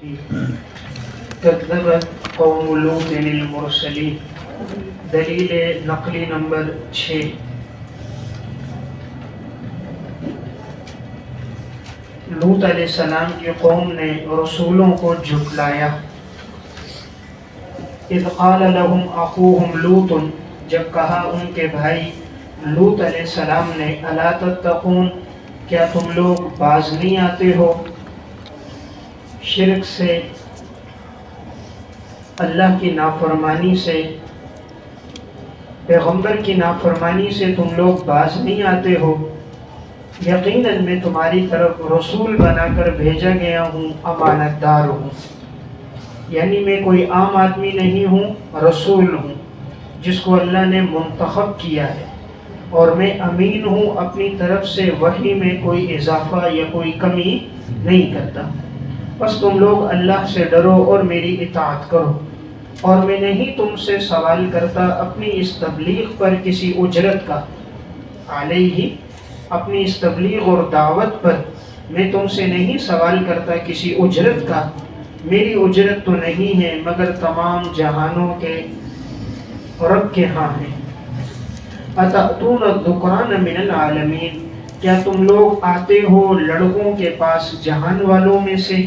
کذبت قوم لوط المرسلین۔ دلیل نقلی نمبر 6۔ لوط علیہ السلام کی قوم نے رسولوں کو جھٹلایا۔ اذ قال لهم اخوهم لوط، جب کہا ان کے بھائی لوط علیہ السلام نے، الا تتقون، کیا تم لوگ باز نہیں آتے ہو؟ شرک سے، اللہ کی نافرمانی سے، پیغمبر کی نافرمانی سے تم لوگ باز نہیں آتے ہو؟ یقیناً میں تمہاری طرف رسول بنا کر بھیجا گیا ہوں، امانت دار ہوں۔ یعنی میں کوئی عام آدمی نہیں ہوں، رسول ہوں جس کو اللہ نے منتخب کیا ہے، اور میں امین ہوں، اپنی طرف سے وحی میں کوئی اضافہ یا کوئی کمی نہیں کرتا۔ بس تم لوگ اللہ سے ڈرو اور میری اطاعت کرو، اور میں نہیں تم سے سوال کرتا اپنی اس تبلیغ پر کسی اجرت کا، علیہ، اپنی اس تبلیغ اور دعوت پر میں تم سے نہیں سوال کرتا کسی اجرت کا، میری اجرت تو نہیں ہے مگر تمام جہانوں کے رب کے ہاں ہے۔ اتأتون الذکران من العالمین، کیا تم لوگ آتے ہو لڑکوں کے پاس جہان والوں میں سے؟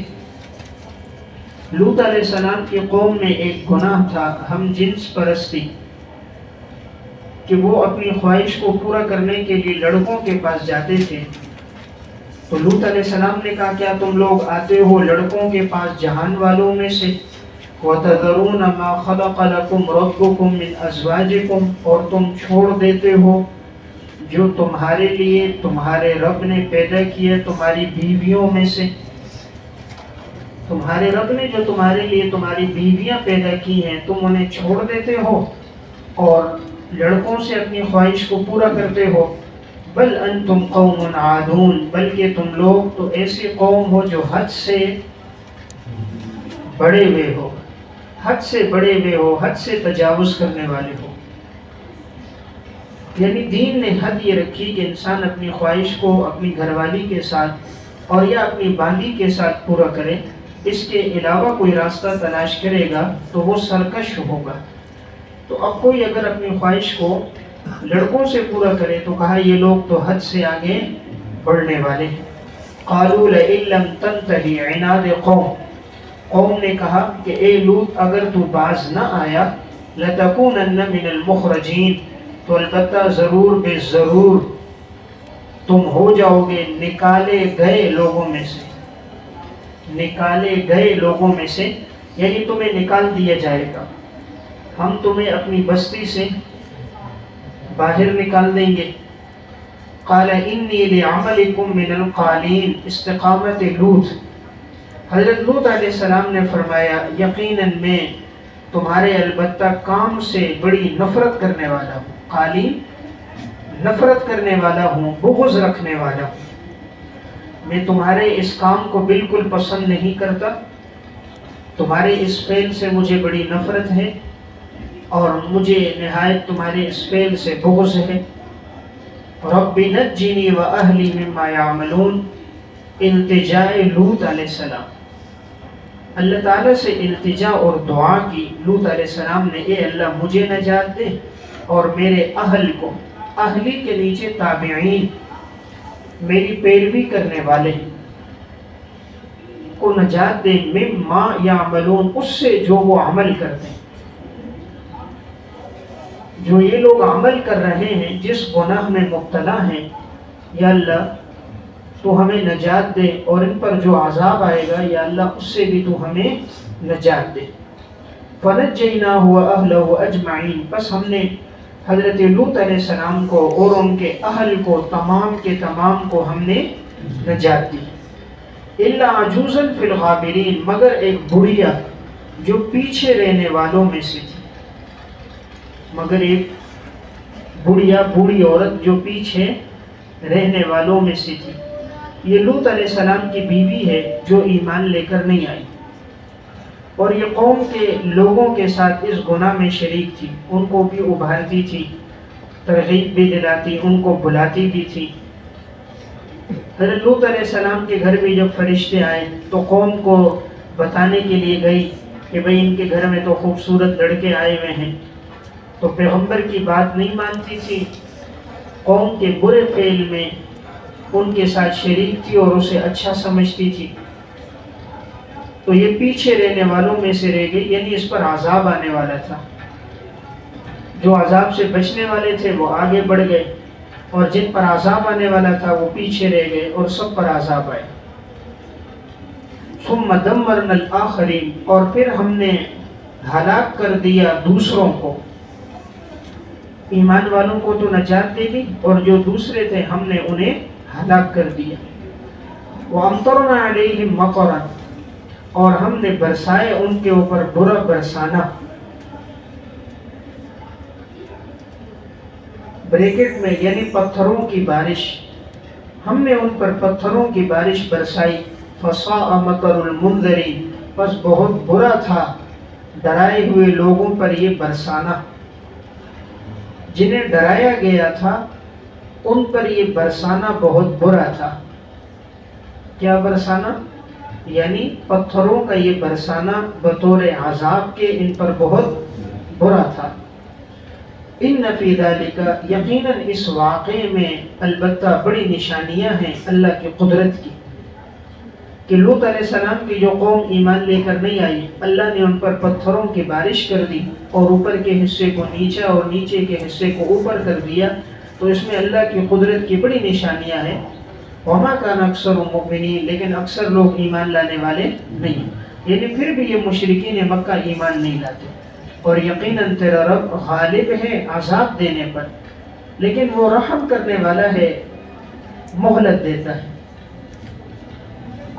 لوط علیہ السلام کی قوم میں ایک گناہ تھا، ہم جنس پرستی، کہ وہ اپنی خواہش کو پورا کرنے کے لیے لڑکوں کے پاس جاتے تھے۔ تو لوط علیہ السلام نے کہا کیا تم لوگ آتے ہو لڑکوں کے پاس جہان والوں میں سے؟ وَتَذَرُونَ مَا خَلَقَ لَكُمْ رَبُّكُمْ مِنْ أَزْوَاجِكُمْ، اور تم چھوڑ دیتے ہو جو تمہارے لیے تمہارے رب نے پیدا کیے تمہاری بیویوں میں سے۔ تمہارے رب نے جو تمہارے لیے تمہاری بیویاں پیدا کی ہیں تم انہیں چھوڑ دیتے ہو اور لڑکوں سے اپنی خواہش کو پورا کرتے ہو۔ بل انتم قوم عادون، بلکہ تم لوگ تو ایسی قوم ہو جو حد سے بڑے ہوئے ہو، حد سے بڑے ہوئے ہو، حد سے تجاوز کرنے والے ہو۔ یعنی دین نے حد یہ رکھی کہ انسان اپنی خواہش کو اپنی گھر والی کے ساتھ اور یا اپنی باندی کے ساتھ پورا کرے، اس کے علاوہ کوئی راستہ تلاش کرے گا تو وہ سرکش ہوگا۔ تو اب کوئی اگر اپنی خواہش کو لڑکوں سے پورا کرے تو کہا یہ لوگ تو حد سے آگے بڑھنے والے ہیں۔ قالوا لئن لم تنتہی، عناد قوم نے کہا کہ اے لوط اگر تو باز نہ آیا، لتکونن من المخرجین، تو البتہ ضرور بے ضرور تم ہو جاؤ گے نکالے گئے لوگوں میں سے۔ نکالے گئے لوگوں میں سے یعنی تمہیں نکال دیا جائے گا، ہم تمہیں اپنی بستی سے باہر نکال دیں گے۔ قال انی لعملکم من القالین، استقامت لوط، حضرت لوط علیہ السلام نے فرمایا یقیناً میں تمہارے البتہ کام سے بڑی نفرت کرنے والا ہوں۔ قالین، نفرت کرنے والا ہوں، بغض رکھنے والا ہوں، میں تمہارے اس کام کو بالکل پسند نہیں کرتا، تمہارے اس فعل سے مجھے بڑی نفرت ہے اور مجھے نہایت تمہارے اس فعل سے بغض ہے۔ رب نجنی واہلی مما یعملون، التجاء لوط علیہ السلام، اللہ تعالیٰ سے التجا اور دعا کی لوط علیہ السلام نے، اے اللہ مجھے نجات دے اور میرے اہل کو، اہلی کے نیچے تابعین، میری پیروی کرنے والے کو نجات دے، مما یعملون، اس سے جو وہ عمل کرتے ہیں، جو یہ لوگ عمل کر رہے ہیں، جس گناہ میں مبتلا ہیں، یا اللہ تو ہمیں نجات دے، اور ان پر جو عذاب آئے گا یا اللہ اس سے بھی تو ہمیں نجات دے۔ فنجیناہ واہلہ اجمعین، بس ہم نے حضرت لوط علیہ السلام کو اور ان کے اہل کو، تمام کے تمام کو ہم نے نجات دی۔ الا عجوزا فی الغابرین، مگر ایک بڑھیا جو پیچھے رہنے والوں میں سے تھی، مگر ایک بڑھیا، بوڑھی عورت جو پیچھے رہنے والوں میں سے تھی۔ یہ لوط علیہ السلام کی بیوی ہے جو ایمان لے کر نہیں آئی، اور یہ قوم کے لوگوں کے ساتھ اس گناہ میں شریک تھی، ان کو بھی ابھارتی تھی، ترغیب بھی دلاتی، ان کو بلاتی بھی تھی۔ حضرت لوط علیہ السلام کے گھر میں جب فرشتے آئے تو قوم کو بتانے کے لیے گئی کہ بھئی ان کے گھر میں تو خوبصورت لڑکے آئے ہوئے ہیں، تو پیغمبر کی بات نہیں مانتی تھی، قوم کے برے فعل میں ان کے ساتھ شریک تھی اور اسے اچھا سمجھتی تھی، تو یہ پیچھے رہنے والوں میں سے رہ گئی، یعنی اس پر عذاب آنے والا تھا۔ جو عذاب سے بچنے والے تھے وہ آگے بڑھ گئے، اور جن پر عذاب آنے والا تھا وہ پیچھے رہ گئے، اور سب پر عذاب آئے۔ ثم دمرنا الآخرین، اور پھر ہم نے ہلاک کر دیا دوسروں کو۔ ایمان والوں کو تو نجات دے دی، اور جو دوسرے تھے ہم نے انہیں ہلاک کر دیا۔ وَأَمْطَرْنَا عَلَيْهِمْ مَطَرًا، اور ہم نے برسائے ان کے اوپر برا برسانا۔ بریکٹ میں یعنی پتھروں کی بارش، ہم نے ان پر پتھروں کی بارش برسائی۔ فَصَاءَ مَطَرُ الْمُنذَرِينَ، بس بہت برا تھا ڈرائے ہوئے لوگوں پر یہ برسانا۔ جنہیں ڈرایا گیا تھا ان پر یہ برسانا بہت برا تھا۔ کیا برسانا؟ یعنی پتھروں کا یہ برسانا بطور عذاب کے ان پر بہت برا تھا۔ ان فی ذالک، یقیناً اس واقعے میں البتہ بڑی نشانیاں ہیں اللہ کی قدرت کی، کہ لوط علیہ السلام کی جو قوم ایمان لے کر نہیں آئی، اللہ نے ان پر پتھروں کی بارش کر دی اور اوپر کے حصے کو نیچے اور نیچے کے حصے کو اوپر کر دیا، تو اس میں اللہ کی قدرت کی بڑی نشانیاں ہیں۔ وما کان اکثر مؤمنین، لیکن اکثر لوگ ایمان لانے والے نہیں، یعنی پھر بھی یہ مشرکین مکہ ایمان نہیں لاتے۔ اور یقیناً تیرا رب غالب ہے عذاب دینے پر، لیکن وہ رحم کرنے والا ہے، مہلت دیتا ہے۔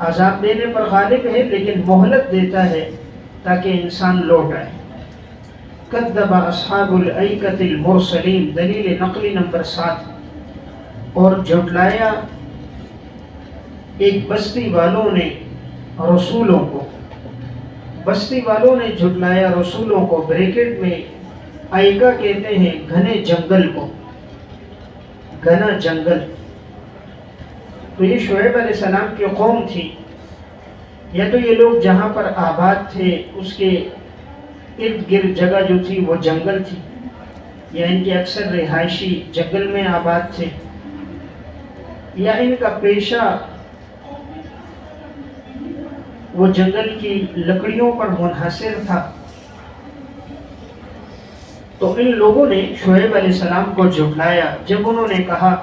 عذاب دینے پر غالب ہے لیکن مہلت دیتا ہے تاکہ انسان لوٹ آئے۔ کذب اصحاب الایکۃ المرسلین، دلیل نقلی نمبر 7، اور جھٹلایا ایک بستی والوں نے رسولوں کو، بستی والوں نے جھٹلایا رسولوں کو۔ بریکٹ میں ایکا کہتے ہیں گھنے جنگل کو، گھنا جنگل۔ تو یہ شعیب علیہ السلام کی قوم تھی، یا تو یہ لوگ جہاں پر آباد تھے اس کے ارد گرد جگہ جو تھی وہ جنگل تھی، یا ان کے اکثر رہائشی جنگل میں آباد تھے، یا ان کا پیشہ وہ جنگل کی لکڑیوں پر منحصر تھا۔ تو ان لوگوں نے شعیب علیہ السلام کو جھٹلایا جب انہوں نے کہا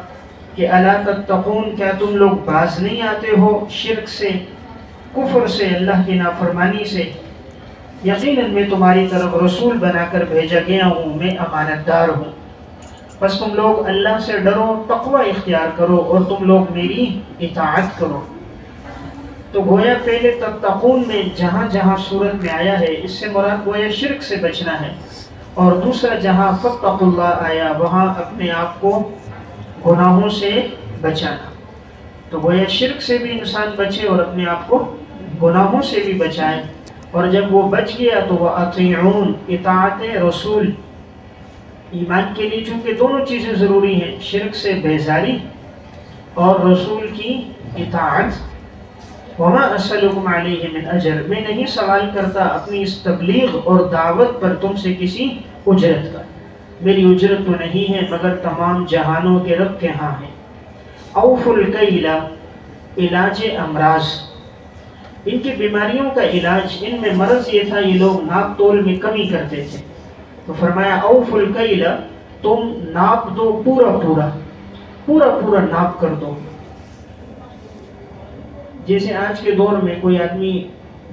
کہ الا تتقون، کیا تم لوگ باز نہیں آتے ہو شرک سے، کفر سے، اللہ کی نافرمانی سے؟ یقیناً میں تمہاری طرف رسول بنا کر بھیجا گیا ہوں، میں امانت دار ہوں، بس تم لوگ اللہ سے ڈرو، تقوی اختیار کرو، اور تم لوگ میری اطاعت کرو۔ تو گویا پہلے تتقون میں جہاں جہاں صورت میں آیا ہے اس سے مراد گویا شرک سے بچنا ہے، اور دوسرا جہاں فاتقوا اللہ آیا وہاں اپنے آپ کو گناہوں سے بچانا۔ تو گویا شرک سے بھی انسان بچے اور اپنے آپ کو گناہوں سے بھی بچائے، اور جب وہ بچ گیا تو وہ اطیعون، اطاعت رسول۔ ایمان کے لیے چونکہ دونوں چیزیں ضروری ہیں، شرک سے بیزاری اور رسول کی اطاعت۔ وما اسألکم علیہ من اجر، میں نہیں سوال کرتا اپنی اس تبلیغ اور دعوت پر تم سے کسی اجرت کا، میری اجرت تو نہیں ہے مگر تمام جہانوں کے رب کے ہاں ہے۔ اوفوا الکیل، علاج امراض، ان کی بیماریوں کا علاج، ان میں مرض یہ تھا یہ لوگ ناپ تول میں کمی کرتے تھے، تو فرمایا اوفوا الکیل، تم ناپ دو پورا پورا، پورا پورا ناپ کر دو۔ جیسے آج کے دور میں کوئی آدمی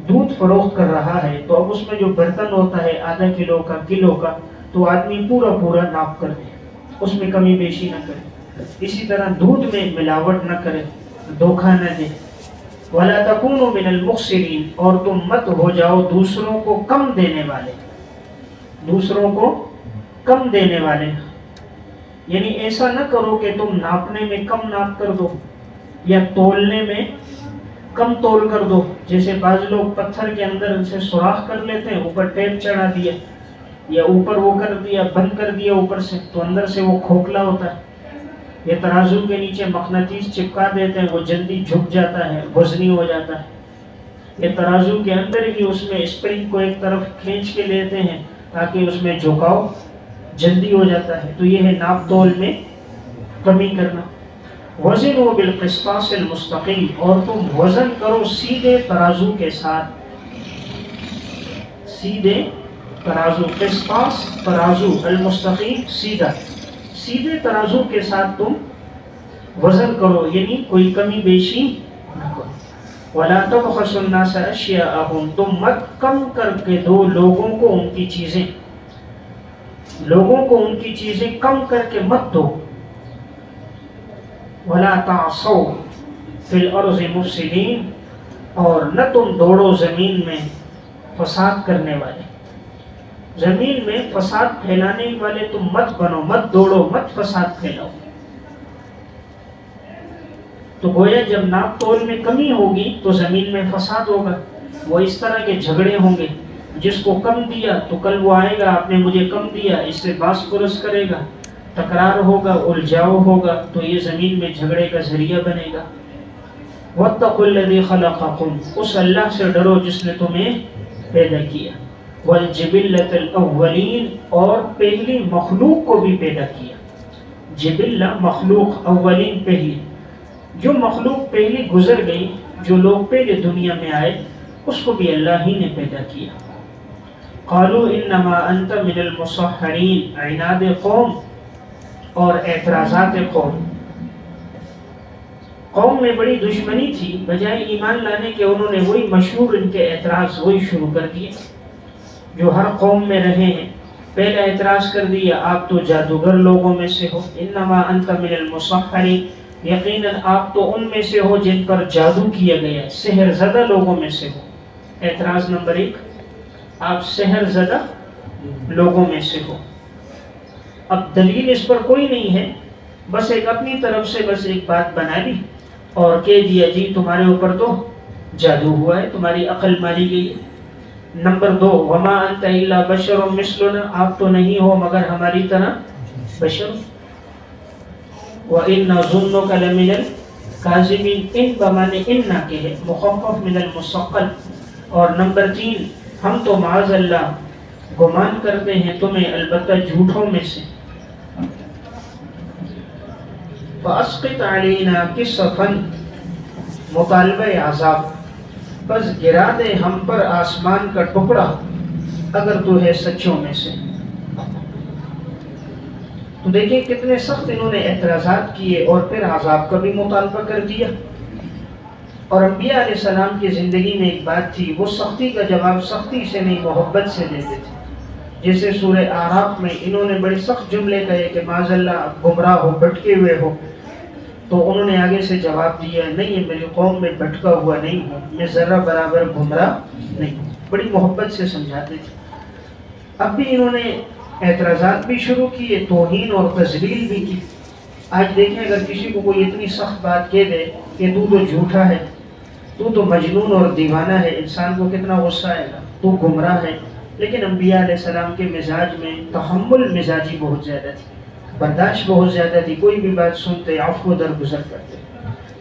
دودھ فروخت کر رہا ہے تو اب اس میں جو برتن ہوتا ہے آدھا کلو کا، کلو کا، تو آدمی پورا پورا ناپ کر دے، اس میں کمی بیشی نہ کرے۔ اسی طرح دودھ میں ملاوٹ نہ کرے، دھوکہ نہ دے۔ وَلَا تَكُونُوا مِنَ الْمُخْسِرِينَ، اور تم مت ہو جاؤ دوسروں کو کم دینے والے، دوسروں کو کم دینے والے، یعنی ایسا نہ کرو کہ تم ناپنے میں کم ناپ کر دو یا تولنے میں کم تول کر دو۔ جیسے بعض لوگ پتھر کے اندر سے سوراخ کر لیتے ہیں، اوپر ٹیپ چڑھا دیا یا اوپر وہ کر دیا، بند کر دیا اوپر سے، تو اندر سے وہ کھوکھلا ہوتا ہے۔ یا ترازو کے نیچے مقناطیس چپکا دیتے ہیں، وہ جلدی جھک جاتا ہے، وزنی ہو جاتا ہے۔ یہ ترازو کے اندر ہی اس میں اسپرنگ کو ایک طرف کھینچ کے لیتے ہیں تاکہ اس میں جھکاؤ جلدی ہو جاتا ہے. تو یہ ہے ناپ تول میں کمی کرنا. وزنوا بالقسطاس المستقیم، اور تم وزن کرو سیدھے ترازو کے ساتھ. سیدھے ترازو، قسطاس ترازو، المستقیم سیدھا، سیدھے ترازو کے ساتھ تم وزن کرو، یعنی کوئی کمی بیشی نہ کرو. وَلَا تَبْخَسُوا النَّاسَ أَشْيَاءَهُمْ، تم مت کم کر کے دو لوگوں کو ان کی چیزیں، لوگوں کو ان کی چیزیں کم کر کے مت دو. وَلَا تَعْصَوْا فِي الْأَرْضِ مُفْسِدِينَ، اور نہ تم دوڑو زمین میں فساد کرنے والے. زمین میں فساد پھیلانے والے تم مت بنو، مت دوڑو، مت فساد پھیلاؤ. تو گویا جب ناپ تول میں کمی ہوگی تو زمین میں فساد ہوگا. وہ اس طرح کے جھگڑے ہوں گے، جس کو کم دیا تو کل وہ آئے گا آپ نے مجھے کم دیا، اس سے باس پرس کرے گا، تکرار ہوگا، الجھاؤ ہوگا، تو یہ زمین میں جھگڑے کا ذریعہ بنے گا. وَاتَّقُوا الَّذِي خَلَقَكُمْ، اس اللہ سے ڈرو جس نے تمہیں پیدا کیا. وَالْجِبِلَّةِ الْأَوَّلِينَ، اور پہلی مخلوق کو بھی پیدا کیا. جبلہ مخلوق، اولین پہلی، جو مخلوق پہلی گزر گئی، جو لوگ پہلے دنیا میں آئے، اس کو بھی اللہ ہی نے پیدا کیا. قالوا انما انت من المسحرین، عناد قوم اور اعتراضات قوم. قوم میں بڑی دشمنی تھی، بجائے ایمان لانے کے انہوں نے وہی مشہور ان کے اعتراض وہی شروع کر دیے جو ہر قوم میں رہے ہیں. پہلا اعتراض کر دیا آپ تو جادوگر لوگوں میں سے ہو، انما انت من المسحرین، یقیناً آپ تو ان میں سے ہو جن پر جادو کیا گیا، سحر زدہ لوگوں میں سے ہو. اعتراض نمبر 1، آپ سحر زدہ لوگوں میں سے ہو. اب دلیل اس پر کوئی نہیں ہے، بس ایک اپنی طرف سے بس ایک بات بنا لی اور کہہ دیا جی تمہارے اوپر تو جادو ہوا ہے، تمہاری عقل ماری گئی ہے. نمبر 2، وما انت الا بشر مثلنا، آپ تو نہیں ہو مگر ہماری طرح بشر. وَإِنَّ ظُنُّكَ لَمِنَ الْكَاذِبِينَ، ان بمانے ان نہ کے ہے، مخفف من المثقل. اور نمبر 3، ہم تو معاذ اللہ گمان کرتے ہیں تمہیں البتہ جھوٹوں میں سے. فَأَسْقِطْ عَلَيْنَا كِسَفًا، مطالبہ عذاب، بس گرا دے ہم پر آسمان کا ٹکڑا اگر تو ہے سچوں میں سے. تو دیکھیں کتنے سخت انہوں نے اعتراضات کیے اور پھر عذاب کا بھی مطالبہ کر دیا. اور انبیاء علیہ السلام کی زندگی میں ایک بات تھی، وہ سختی کا جواب سختی سے نہیں محبت سے دیتے تھے. جیسے سورہ اعراف میں انہوں نے بڑے سخت جملے کہے کہ معاذ اللہ گمراہ ہو، بھٹکے ہوئے ہو، تو انہوں نے آگے سے جواب دیا نہیں، میری قوم میں بھٹکا ہوا نہیں ہوں، میں ذرہ برابر گمراہ نہیں ہوں. بڑی محبت سے سمجھاتے تھے. اب بھی انہوں نے اعتراضات بھی شروع کیے، توہین اور تذلیل بھی کی. آج دیکھیں اگر کسی کو کوئی اتنی سخت بات کہہ دے کہ تو جھوٹا ہے، تو مجنون اور دیوانہ ہے، انسان کو کتنا غصہ آئے گا، تو گمراہ ہے. لیکن انبیاء علیہ السلام کے مزاج میں تحمل مزاجی بہت زیادہ تھی، برداشت بہت زیادہ تھی. کوئی بھی بات سنتے عفو درگزر کرتے،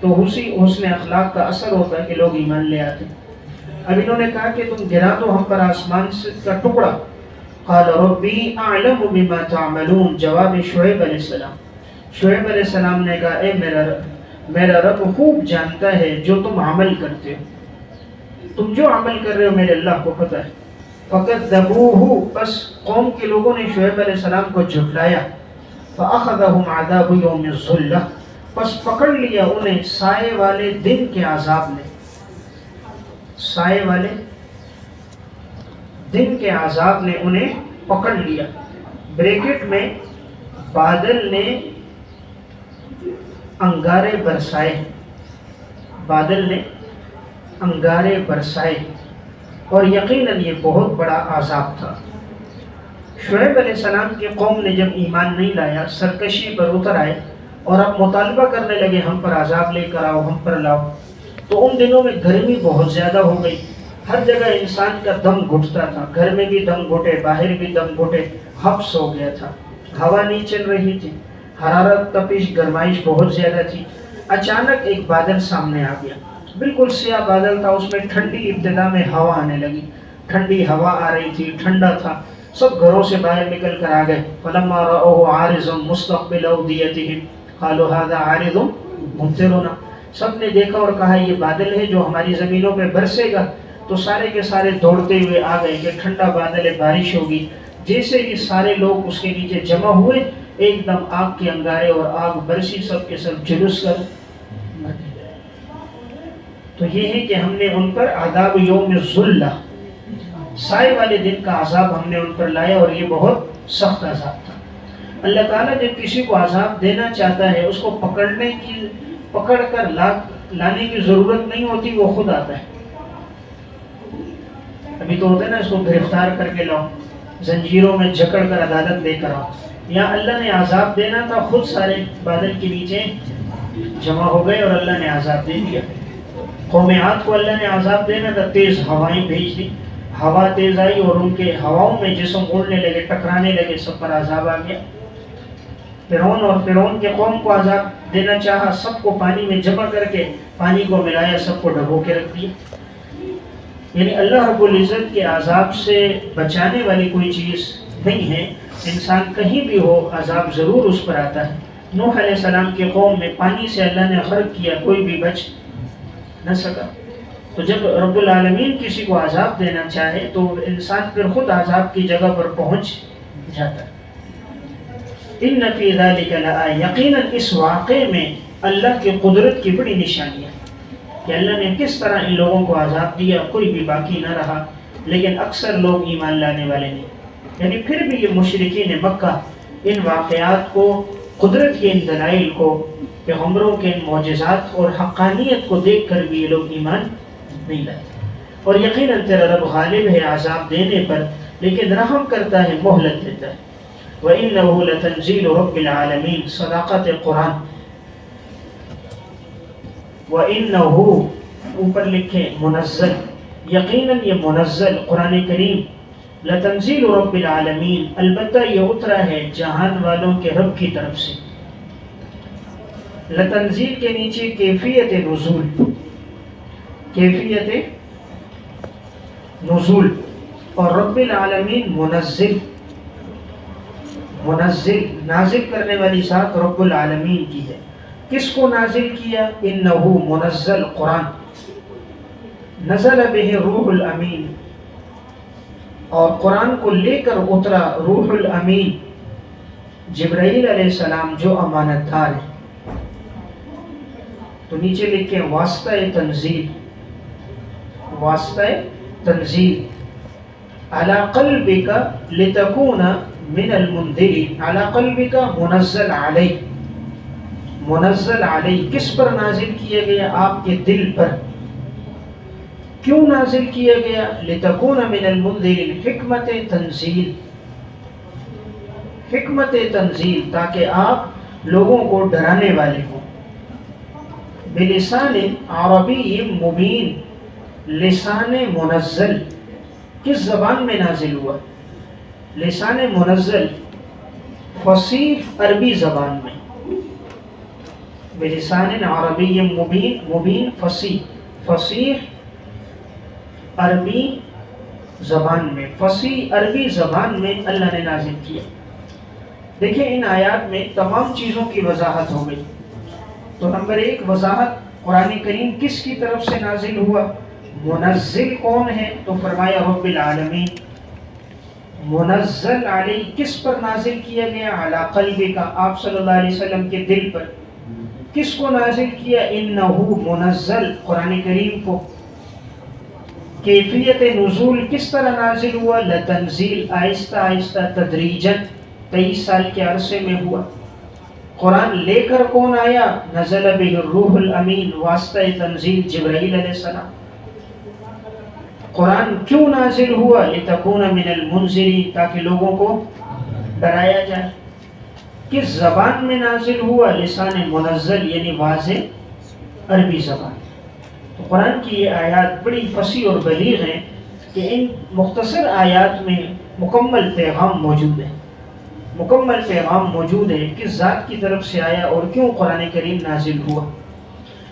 تو اسی حسن اخلاق کا اثر ہوتا ہے کہ لوگ ایمان لے آتے. اب انہوں نے کہا کہ تم گرا دو ہم پر آسمان کا ٹکڑا. قال ربی اعلم بما تعملون، جواب شعیب علیہ السلام. شعیب علیہ السلام نے کہا اے میرا رب خوب جانتا ہے جو تم عمل کرتے ہو، تم جو عمل کر رہے ہو میرے اللہ کو پتہ ہے. فکذبوہ، بس قوم کے لوگوں نے شعیب علیہ السلام کو جھٹلایا. فاخذہم عذاب یوم الظلہ، بس پکڑ لیا انہیں سائے والے دن کے عذاب نے. سائے والے دن کے عذاب نے انہیں پکڑ لیا. بریکٹ میں بادل نے انگارے برسائے، بادل نے انگارے برسائے، اور یقیناً یہ بہت بڑا عذاب تھا. شعیب علیہ السلام کی قوم نے جب ایمان نہیں لایا، سرکشی پر اتر آئے اور اب مطالبہ کرنے لگے ہم پر عذاب لے کر آؤ، ہم پر لاؤ. تو ان دنوں میں گرمی بہت زیادہ ہو گئی، ہر جگہ انسان کا دم گھٹتا تھا، گھر میں بھی دم گھٹے، باہر بھی دم گھٹے، حبس ہو گیا تھا، ہوا نہیں چل رہی تھی، حرارت، تپش، گرمائش بہت زیادہ تھی. اچانک ایک بادل سامنے آ گیا بالکل سیاہ بادل تھا، اس میں ٹھنڈی ابتدا میں ہوا آنے لگی، ٹھنڈی ہوا آ رہی تھی، ٹھنڈا تھا، سب گھروں سے باہر نکل کر آ گئے. فلما رأوه عارضا مستقبل اوديتهم قالوا هذا عارض ممطرنا. سب نے دیکھا اور کہا یہ بادل ہے جو ہماری زمینوں پہ برسے گا. تو سارے کے سارے دوڑتے ہوئے آ گئے کہ ٹھنڈا بادل ہے، بارش ہوگی. جیسے ہی سارے لوگ اس کے نیچے جمع ہوئے، ایک دم آگ کے انگارے اور آگ برسی، سب کے سب جلوس کر. تو یہ ہے کہ ہم نے ان پر عذاب یوم الظلہ، سائے والے دن کا عذاب ہم نے ان پر لایا، اور یہ بہت سخت عذاب تھا. اللہ تعالیٰ جب کسی کو عذاب دینا چاہتا ہے، اس کو پکڑ کر لانے کی ضرورت نہیں ہوتی، وہ خود آتا ہے. ابھی تو ہوتا ہے نا، اس کو گرفتار کر کے لاؤ، زنجیروں میں جکڑ کر عدالت لے کر آؤ. یہاں اللہ نے عذاب دینا تھا، خود سارے بادل کے نیچے جمع ہو گئے اور اللہ نے عذاب دے دیا. قوم عاد کو اللہ نے عذاب دینا تھا، تیز ہوائیں بھیج دی، ہوا تیز آئی اور ان کے ہواؤں میں جسم اڑنے لگے، ٹکرانے لگے، سب پر عذاب آ گیا. فرعون اور فرعون کے قوم کو عذاب دینا چاہا، سب کو پانی میں جمع کر کے پانی کو ملایا، سب کو ڈبو کے رکھ دیا. یعنی اللہ رب العزت کے عذاب سے بچانے والی کوئی چیز نہیں ہے. انسان کہیں بھی ہو، عذاب ضرور اس پر آتا ہے. نوح علیہ السلام کی قوم میں پانی سے اللہ نے غرق کیا، کوئی بھی بچ نہ سکا. تو جب رب العالمین کسی کو عذاب دینا چاہے تو انسان پھر خود عذاب کی جگہ پر پہنچ جاتا ہے. ان فی ذلک لآیہ، یقیناً اس واقعے میں اللہ کی قدرت کی بڑی نشانی ہے کہ اللہ نے کس طرح ان لوگوں کو عذاب دیا، کوئی بھی باقی نہ رہا. لیکن اکثر لوگ ایمان لانے والے نہیں. یعنی پھر بھی یہ مشرکین مکہ ان واقعات کو، قدرت کے ان دلائل کو، پیغمبروں کے ان معجزات اور حقانیت کو دیکھ کر بھی یہ لوگ ایمان نہیں لاتے. اور یقیناً تیرا رب غالب ہے عذاب دینے پر، لیکن رحم کرتا ہے، مہلت دیتا ہے. وَإِنَّهُ لَتَنزِيلُ رَبِّ الْعَالَمِينَ، صداقت قرآن. وَإِنَّهُ اوپر لکھے منزل، یقیناً یہ منزل قرآن کریم، لتنزیل رب العالمین، البتہ یہ اترا ہے جہان والوں کے رب کی طرف سے. لتنزیل کے نیچے کیفیت نزول، کیفیت نزول، اور رب العالمین منزل، منزل نازل کرنے والی ذات رب العالمین کی ہے. کس کو نازل کیا؟ انہو منزل قرآن، نزل بہ روح الامین، اور قرآن کو لے کر اترا روح الامین، جبرائیل علیہ السلام جو امانت دار ہے. تو نیچے لکھیں واسطہ تنزیل، واسطہ تنزیل، علی قلبک لتکون من المنذرین، علی قلبک منزل علی، منزل علی کس پر نازل کیا گیا؟ آپ کے دل پر. کیوں نازل کیا گیا؟ لتکون من المنذرین، حکمت تنزیل، حکمت تنزیل، تاکہ آپ لوگوں کو ڈرانے والے ہوں. بلسان عربی مبین، لسان منزل کس زبان میں نازل ہوا؟ لسان منزل فصیح عربی زبان میں. بلسان عربی مبین، مبین فصیح، فصیح عربی زبان میں، فصیح عربی زبان میں اللہ نے نازل کیا. دیکھیں ان آیات میں تمام چیزوں کی وضاحت ہو گئی. تو نمبر ایک وضاحت، قرآن کریم کس کی طرف سے نازل ہوا، منزل کون ہے؟ تو فرمایا رب العالمین. منزل علی کس پر نازل کیا گیا؟ علی قلبی کا، آپ صلی اللہ علیہ وسلم کے دل پر. کس کو نازل کیا؟ انہو منزل، قرآن کریم کو. کیفیت نزول کس طرح نازل ہوا؟ لتنزیل، آہستہ آہستہ تدریجاً 23 سال کے عرصے میں ہوا. قرآن لے کر کون آیا؟ نزل بہ الروح الامین، واسطہ تنزیل جبرائیل علیہ السلام. قرآن کیوں نازل ہوا؟ لتکون من المنذرین، تاکہ لوگوں کو ڈرایا جائے. کس زبان میں نازل ہوا؟ لسان منزل، یعنی واضح عربی زبان. تو قرآن کی یہ آیات بڑی فصیح اور بلیغ ہیں کہ ان مختصر آیات میں مکمل پیغام موجود ہے، مکمل پیغام موجود ہے. کس ذات کی طرف سے آیا اور کیوں قرآن کریم نازل ہوا.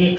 1।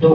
2।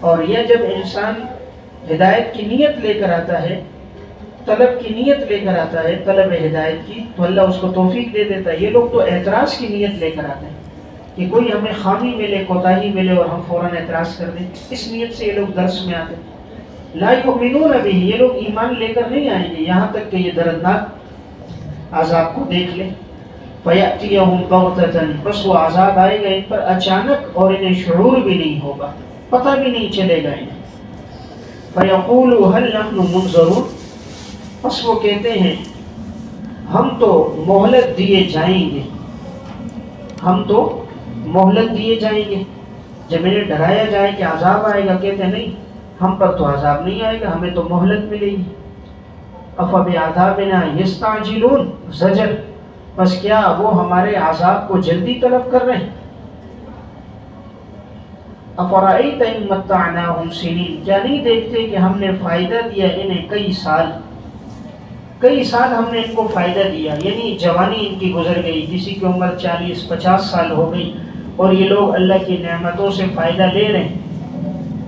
اور یہ جب انسان ہدایت کی نیت لے کر آتا ہے، طلب کی نیت لے کر آتا ہے، طلب ہدایت کی، تو اللہ اس کو توفیق دے دیتا ہے۔ یہ لوگ تو اعتراض کی نیت لے کر آتے ہیں کہ کوئی ہمیں خامی ملے، کوتاہی ملے اور ہم فوراً اعتراض کر دیں، اس نیت سے یہ لوگ درس میں آتے ہیں۔ لا یؤمنون بہ، یہ لوگ ایمان لے کر نہیں آئیں گے یہاں تک کہ یہ دردناک عذاب کو دیکھ لیں۔ فَيَأْتِيَهُمْ بَغْتَةً، بس وہ عذاب آئے گا ان پر اچانک اور انہیں شعور بھی نہیں ہوگا، پتہ بھی نہیں چلے گا انہیں۔ فَيَقُولُوا هَلْ نَحْنُ مُنظَرُونَ، بس وہ کہتے ہیں ہم تو مہلت دیے جائیں گے، ہم تو مہلت دیے جائیں گے۔ جب انہیں ڈرایا جائے کہ عذاب آئے گا، کہتے ہیں نہیں، ہم پر تو عذاب نہیں آئے گا، ہمیں تو مہلت ملے گی۔ أَفَبِعَذَابِنَا يَسْتَعْجِلُونَ، زجر، بس کیا وہ ہمارے عذاب کو جلدی طلب کر رہے ہیں؟ أَفَرَأَيْتَ إِن مَّتَّعْنَاهُمْ سِنِينَ، کیا نہیں دیکھتے کہ ہم نے فائدہ دیا انہیں کئی سال، کئی سال ہم نے ان کو فائدہ دیا، یعنی جوانی ان کی گزر گئی، کسی کی عمر 40-50 سال ہو گئی اور یہ لوگ اللہ کی نعمتوں سے فائدہ لے رہے ہیں،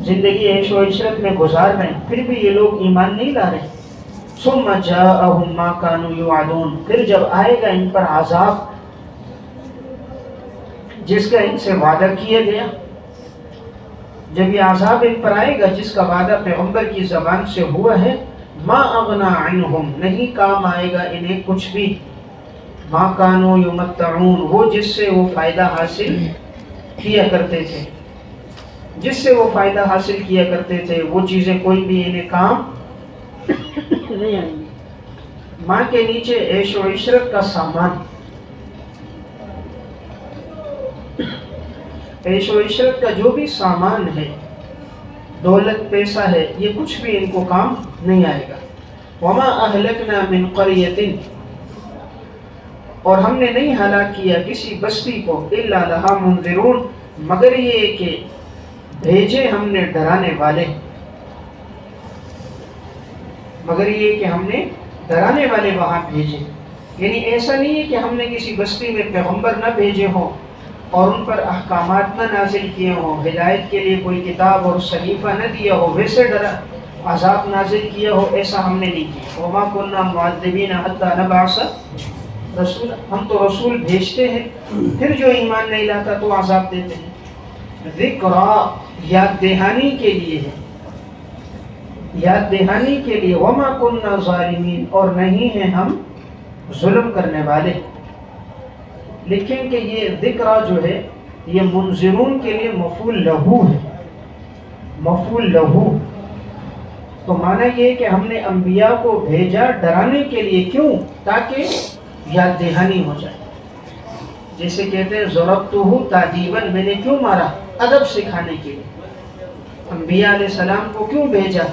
زندگی عیش و عشرت میں گزار رہے ہیں، پھر بھی یہ لوگ ایمان نہیں لا رہے۔ ثم جاءهم ما كانوا يوعدون، پھر جب آئے گا ان پر عذاب جس کا ان سے وعدہ کیا گیا، جب یہ عذاب ان پر آئے گا جس کا وعدہ پیغمبر کی زبان سے ہوا ہے، ما اغنا عنہم، نہیں کام آئے گا انہیں کچھ بھی، ما كانوا يمتعون، وہ جس سے وہ فائدہ حاصل کیا کرتے تھے، جس سے وہ فائدہ حاصل کیا کرتے تھے، وہ چیزیں کوئی بھی انہیں کام نہیں آئیں گی۔ ماں کے نیچے عیش و عشرت کا سامان، عیش و عشرت کا جو بھی سامان ہے، دولت پیسہ ہے، یہ کچھ بھی ان کو کام نہیں آئے گا۔ وما اہلکنا من قریۃ، اور ہم نے نہیں ہلاک کیا کسی بستی کو، الا لہا منذرون، مگر یہ کہ بھیجے ہم نے ڈرانے والے، مگر یہ کہ ہم نے ڈرانے والے وہاں بھیجے۔ یعنی ایسا نہیں ہے کہ ہم نے کسی بستی میں پیغمبر نہ بھیجے ہوں اور ان پر احکامات نہ نازل کیے ہوں، ہدایت کے لیے کوئی کتاب اور صحیفہ نہ دیا ہو، ویسے ڈرا عذاب نازل کیا ہو، ایسا ہم نے نہیں کیا۔ وما كنا معذبین حتی نبعث رسول، ہم تو رسول بھیجتے ہیں، پھر جو ایمان نہیں لاتا تو عذاب دیتے ہیں۔ ذکرا، یاد دہانی کے لیے ہے، یاد دہانی کے لیے۔ وما كنا ظالمین، اور نہیں ہیں ہم ظلم کرنے والے۔ لیکن کہ یہ ذکرہ جو ہے یہ منذرون کے لیے مفعول لہو ہے، مفعول لہو، تو معنی یہ ہے کہ ہم نے انبیاء کو بھیجا ڈرانے کے لیے، کیوں؟ تاکہ یاد دہانی ہو جائے۔ جیسے کہتے ہیں ضربتہ تعذیبا، میں نے کیوں مارا؟ ادب سکھانے کے لیے۔ انبیاء علیہ السلام کو کیوں بھیجا؟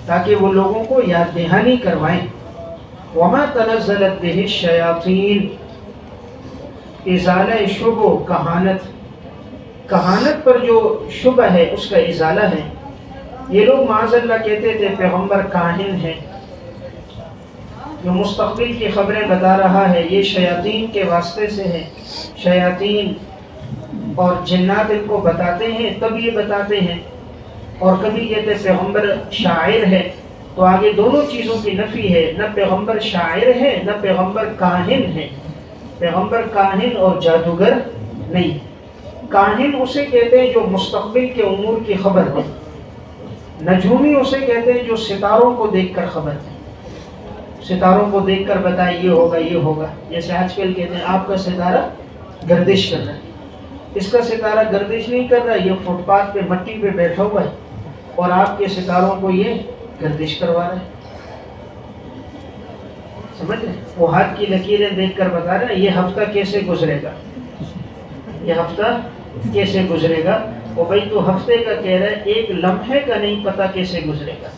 تاکہ وہ لوگوں کو یاد دہانی کروائیں۔ وما تنزلت به الشیاطین، ازالہ شبہ، کہانت، کہانت پر جو شبہ ہے اس کا ازالہ ہے۔ یہ لوگ معاذ اللہ کہتے تھے پیغمبر کاہن ہے، جو مستقبل کی خبریں بتا رہا ہے، یہ شیاطین کے واسطے سے ہے، شیاطین اور جنات ان کو بتاتے ہیں، تب یہ بتاتے ہیں۔ اور کبھی کہتے پیغمبر شاعر ہے، تو آگے دونوں چیزوں کی نفی ہے، نہ پیغمبر شاعر ہے نہ پیغمبر کاہن ہے۔ پیغمبر کاہن اور جادوگر نہیں۔ کاہن اسے کہتے ہیں جو مستقبل کے امور کی خبر ہے، نجومی اسے کہتے ہیں جو ستاروں کو دیکھ کر خبر ہے، ستاروں کو دیکھ کر بتائے یہ ہوگا یہ ہوگا۔ جیسے آج کل کہتے ہیں آپ کا ستارہ گردش کر رہا ہے، اس کا ستارہ گردش نہیں کر رہا، یہ فٹ پاتھ پہ مٹی پہ بیٹھا ہوا ہے اور آپ کے ستاروں کو یہ گردش کروا رہا ہے۔ سمجھ رہے؟ وہ ہاتھ کی لکیریں دیکھ کر بتا رہے ہیں یہ ہفتہ کیسے گزرے گا، یہ ہفتہ کیسے گزرے گا۔ وہ بھائی تو ہفتے کا کہہ رہا ہے، ایک لمحے کا نہیں پتا کیسے گزرے گا۔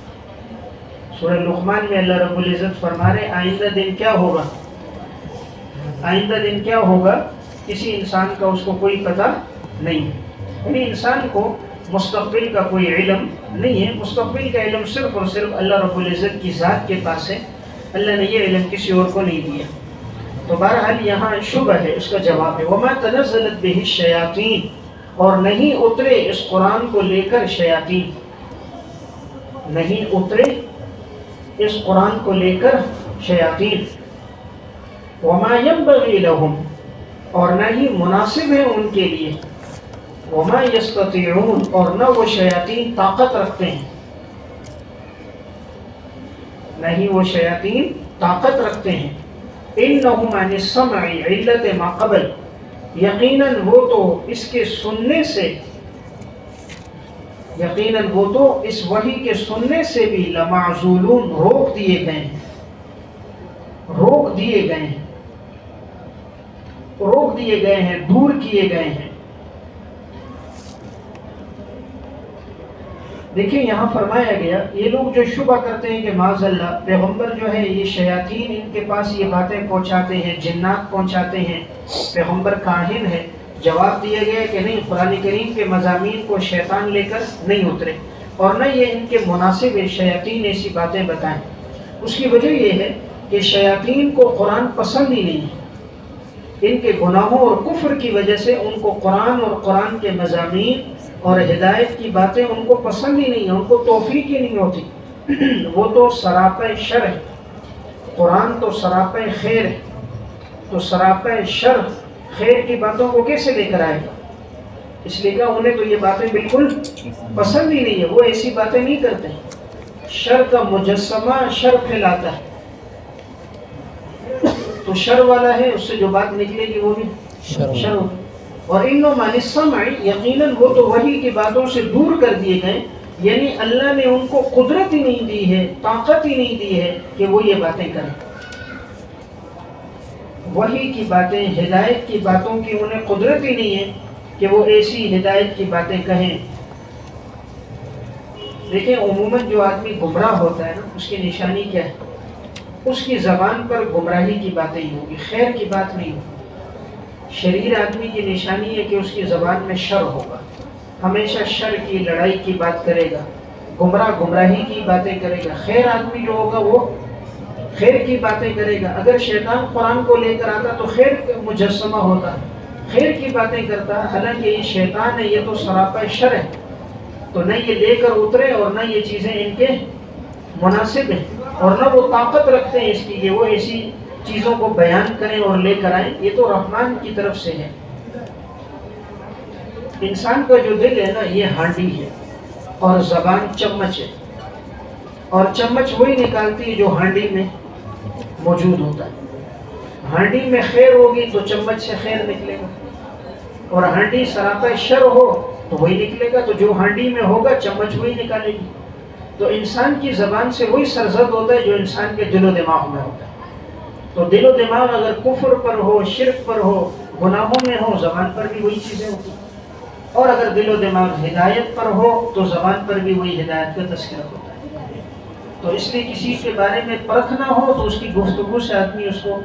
سورہ لقمان میں اللہ رب العزت فرما رہے آئندہ دن کیا ہوگا، آئندہ دن کیا ہوگا کسی انسان کا اس کو کوئی پتہ نہیں ہے۔ یعنی انسان کو مستقبل کا کوئی علم نہیں ہے، مستقبل کا علم صرف اور صرف اللہ رب العزت کی ذات کے پاس ہے، اللہ نے یہ علم کسی اور کو نہیں دیا۔ تو بہرحال یہاں شبہ ہے، اس کا جواب ہے وما تنزلت به الشیاطین، اور نہیں اترے اس قرآن کو لے کر شیاطین، نہیں اترے اس قرآن کو لے کر شیاطین، وما ينبغي لهم، اور نہ ہی مناسب ہے ان کے لیے، وما يستطيعون، اور نہ وہ شیاطین طاقت رکھتے ہیں، نہ ہی وہ شیاطین طاقت رکھتے ہیں، انہم عن السمع علت ما قبل، یقیناً وہ تو اس کے سننے سے، یقیناً وہ تو اس وحی کے سننے سے بھی لمعزولون، روک دیے گئے ہیں، روک دیے گئے ہیں، روک دیے گئے ہیں، دور کیے گئے ہیں۔ دیکھیں یہاں فرمایا گیا، یہ لوگ جو شبہ کرتے ہیں کہ معاذ اللہ پیغمبر جو ہے یہ شیاطین ان کے پاس یہ باتیں پہنچاتے ہیں، جنات پہنچاتے ہیں، پیغمبر کاہن ہے، جواب دیا گیا کہ نہیں، قرآن کریم کے مضامین کو شیطان لے کر نہیں اترے، اور نہ یہ ان کے مناسب ہے شیاطین ایسی باتیں بتائیں۔ اس کی وجہ یہ ہے کہ شیاطین کو قرآن پسند ہی نہیں ہے، ان کے گناہوں اور کفر کی وجہ سے ان کو قرآن اور قرآن کے مضامین اور ہدایت کی باتیں ان کو پسند ہی نہیں ہیں، ان کو توفیق ہی نہیں ہوتی۔ وہ تو سراپے شر ہے، قرآن تو سراپے خیر ہے، تو سراپے شر خیر کی باتوں کو کیسے لے کر آئے گا؟ اس لیے کہ انہیں تو یہ باتیں بالکل پسند ہی نہیں ہے، وہ ایسی باتیں نہیں کرتے۔ شر کا مجسمہ شر پھیلاتا ہے، تو شر والا ہے، اس سے جو بات نکلے گی وہ بھی شر ہوگی۔ اور انہم عن السمع، یقیناً وہ تو وحی کی باتوں سے دور کر دیے گئے، یعنی اللہ نے ان کو قدرت ہی نہیں دی ہے، طاقت ہی نہیں دی ہے کہ وہ یہ باتیں کریں۔ وحی کی باتیں، ہدایت کی باتوں کی انہیں قدرت ہی نہیں ہے کہ وہ ایسی ہدایت کی باتیں کہیں۔ دیکھیں عموماً جو آدمی گمراہ ہوتا ہے نا، اس کی نشانی کیا ہے؟ اس کی زبان پر گمراہی کی باتیں ہی ہوگی، خیر کی بات نہیں ہوگی۔ شریر آدمی کی نشانی ہے کہ اس کی زبان میں شر ہوگا، ہمیشہ شر کی، لڑائی کی بات کرے گا، گمراہی کی باتیں کرے گا۔ خیر آدمی جو ہوگا وہ خیر کی باتیں کرے گا۔ اگر شیطان قرآن کو لے کر آتا تو خیر کا مجسمہ ہوتا، خیر کی باتیں کرتا، حالانکہ یہ شیطان ہے، یہ تو سراپا شر ہے، تو نہ یہ لے کر اترے اور نہ یہ چیزیں ان کے مناسب ہیں، اور نہ وہ طاقت رکھتے ہیں اس کی کہ وہ ایسی چیزوں کو بیان کریں اور لے کر آئیں۔ یہ تو رحمان کی طرف سے ہے۔ انسان کا جو دل ہے نا، یہ ہانڈی ہے اور زبان چمچ ہے، اور چمچ وہی نکالتی ہے جو ہانڈی میں موجود ہوتا ہے۔ ہانڈی میں خیر ہوگی تو چمچ سے خیر نکلے گا، اور ہانڈی سراپا شر ہو تو وہی نکلے گا، تو جو ہانڈی میں ہوگا چمچ وہی نکالے گی۔ تو انسان کی زبان سے وہی سرزد ہوتا ہے جو انسان کے دل و دماغ میں ہوتا ہے۔ تو دل و دماغ اگر کفر پر ہو، شرک پر ہو، گناہوں میں ہو، زبان پر بھی وہی چیزیں ہوتی ہیں، اور اگر دل و دماغ ہدایت پر ہو تو زبان پر بھی وہی ہدایت کا تذکرہ ہوتا ہے۔ تو اس لیے کسی کے بارے میں پرکھنا ہو تو اس کی گفتگو سے آدمی اس کو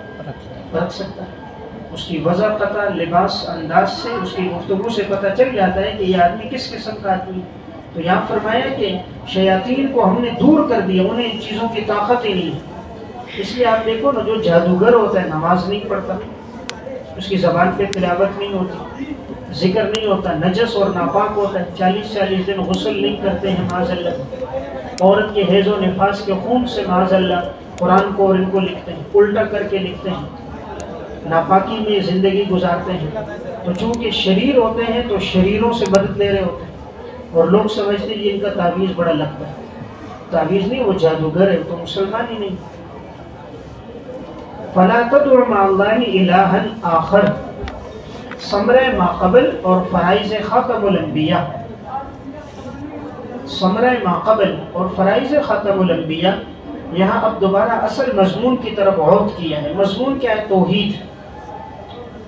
پرکھ سکتا ہے، اس کی وضع قطع، لباس، انداز سے، اس کی گفتگو سے پتہ چل جاتا ہے کہ یہ آدمی کس قسم کا آدمی ہے۔ تو یہاں فرمایا کہ شیاطین کو ہم نے دور کر دیا، انہیں ان چیزوں کی طاقت ہی نہیں ہے۔ اس لیے آپ دیکھو نا، جو جادوگر ہوتا ہے نماز نہیں پڑھتا، اس کی زبان پہ تلاوت نہیں ہوتی، ذکر نہیں ہوتا، نجس اور ناپاک ہوتا ہے، 40 دن غسل نہیں کرتے ہیں معاذ اللہ، عورت کے حیض و نفاس کے خون سے معاذ اللہ قرآن کو اور ان کو لکھتے ہیں، الٹا کر کے لکھتے ہیں، ناپاکی میں زندگی گزارتے ہیں۔ تو چونکہ شریر ہوتے ہیں تو شریروں سے مدد لے رہے ہوتے ہیں، اور لوگ سمجھتے ہیں ان کا تعویذ بڑا لگتا ہے، تعویذ نہیں، وہ جادوگر ہے، تو مسلمان ہی نہیں۔ فلا تدع مع اللہ الہا آخر، ثمرہ ما قبل اور فرائض خاتم الانبیاء، ثمرہ ما قبل اور فرائض خاتم الانبیاء، یہاں اب دوبارہ اصل مضمون کی طرف عود کیا ہے۔ مضمون کیا ہے؟ توحید۔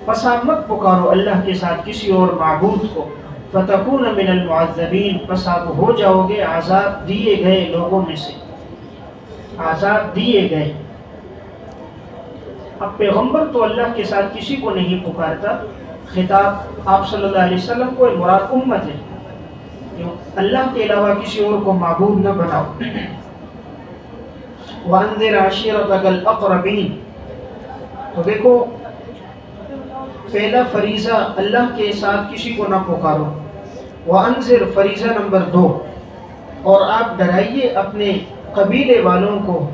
پس آپ مت پکارو اللہ کے ساتھ کسی اور معبود کو، فتکون من المعذبین، پس آپ ہو جاؤ گے عذاب دیے گئے لوگوں میں سے، عذاب دیے گئے۔ اب پیغمبر تو اللہ کے ساتھ کسی کو نہیں پکارتا، خطاب آپ صلی اللہ علیہ وسلم کو، مراد امت ہے، اللہ کے علاوہ کسی اور کو معبود نہ بناؤ۔ وَأَنذِرْ عَشِيرَتَكَ الْأَقْرَبِينَ، تو دیکھو پہلا فریضہ اللہ کے ساتھ کسی کو نہ پکارو۔ وانذر فریضہ نمبر 2، اور آپ ڈرائیے اپنے قبیلے والوں کو